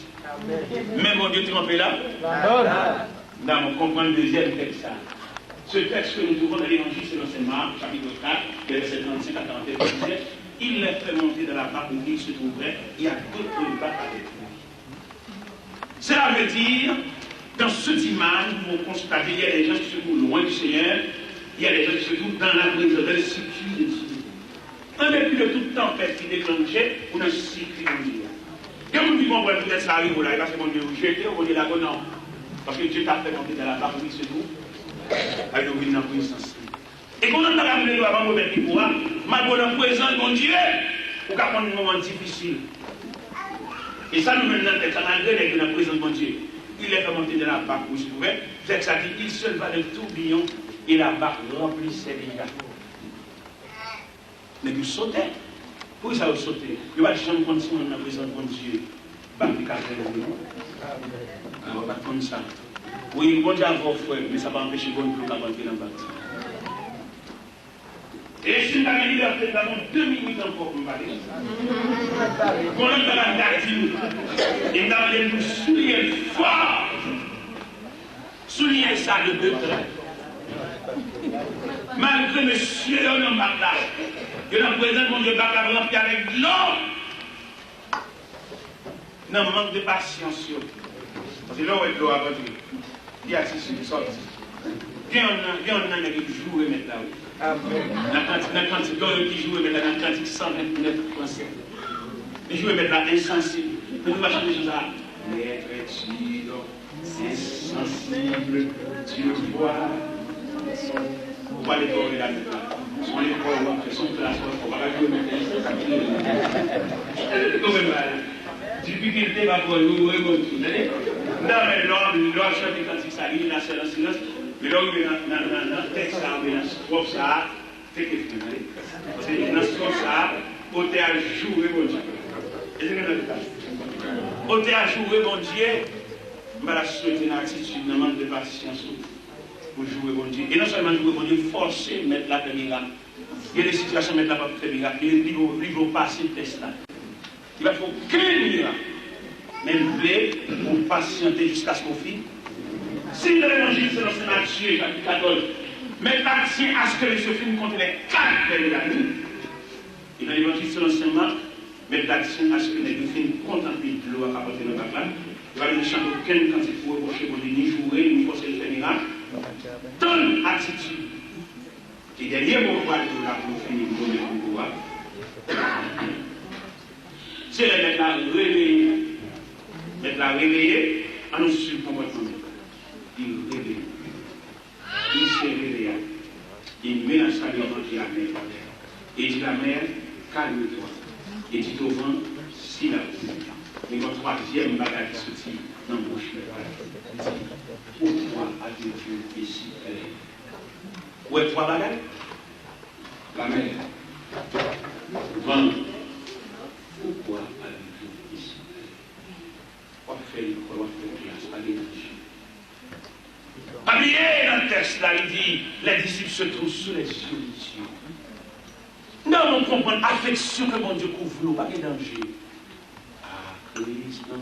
Mais mon Dieu trompé là, on comprend le deuxième texte. Ce texte que nous trouvons dans l'évangile selon Saint Marc, chapitre 4, verset 35 à 41, il les fait monter dans la barque où il se trouverait, il y a d'autres barques avec lui. Cela veut dire, dans ce dimanche, vous constatez, il y a des gens qui se trouvent loin du Seigneur, il y a des gens qui se trouvent dans la présence, dans les structures de Dieu. Un en dépit de toute tempête qui déclenchait, on a cycle mondial. Et on dit qu'on voit peut-être ça arrive là, parce que mon Dieu, jeté, on dit là, non. Parce que Dieu t'a fait monter dans la barque, oui, c'est tout. Avec une dans la puissance. Et quand on a ramené le avant de mettre pouvoir, malgré la présence de mon Dieu, on va prendre un moment difficile. Et ça nous mène dans la tête, ça malgré la présence de mon Dieu. Il est fait monter dans la barque où il se trouvait. C'est que ça dit, il se leva le tourbillon et la barque remplissait les gars. Mais il sautait. Pour ça, il sautait. Il va jamais continuer dans la présence de mon Dieu. Barque qui a fait le monde. On va pas prendre ça. Oui, bon Dieu a vos frères, mais ça va empêcher bon Dieu de rentrer dans la barque. Et si nous avons la liberté, nous avons 2 minutes encore pour nous parler. Quand on a la gardine, et nous allons nous souligner fort. Souligner ça de 2 traits. Malgré monsieur, on a marre là. Il y a un président, mon Dieu, qui a rempli avec l'eau. Non, manque de patience. Parce que là, on est l'eau à votre vie. Il y a 6 sorties. Viens, on a qui joue et mettre là. La quantité qui joue et mettre là, la quantité 129 français. Les joueurs mettent là insensible. Mais nous va changer ça. Maître Chido, insensible, Dieu voit. Pourquoi les corps là maintenant? Sont les corps qui sont classés, on va pas jouer maintenant. Difficulté va pour nous, non, mais l'homme chante quand il s'allie, il a le silence. Mais là, il est dans le texte, il est dans le strophe, ça, c'est que c'est dans le strophe, ça, au théâtre, jouer, mon Dieu. Et c'est que au théâtre, jouer, mon Dieu, je vais souhaiter une attitude, un manque de patience pour jouer, mon Dieu. Et non seulement jouer, mon Dieu, forcer, mettre la caméra. Il y a des situations, mettre la caméra, il va passer le test là. Il va faut qu'un miracle. Mais vous voulez, pour patienter jusqu'à ce qu'on finisse. Si l'évangile selon Saint Matthieu, chapitre 14, mais l'action à ce que les films contre les 4 de la nuit, et dans l'évangile selon Saint Marc, mais l'action à ce que les films contemplent l'eau à apporter le bac-là, il va ne changer aucune quand il faut reprocher pour ni jouer, ni forcer le miracle. Donne attitude. Et derrière mon roi de la pour finir, pour le pouvoir. C'est le mettre la réveiller. Mettre la réveiller, annoncer le comportement. Il réveille. Il se réveille. Il met la salle devant la mer. Et dit la mer, calme-toi. Et dit au vent, silence. Et votre troisième bagage sorti dans le bouche. Pourquoi avez-vous Dieu ici? Où est 3 bagages? La mer. Vent. Pourquoi avez-vous ici? On fait classe à l'énergie. Habillé dans le texte là, il dit les disciples se trouvent sous les yeux de Dieu. Non, on comprend l'affection que mon Dieu couvre, nous, pas de danger. Ah, Christ, non,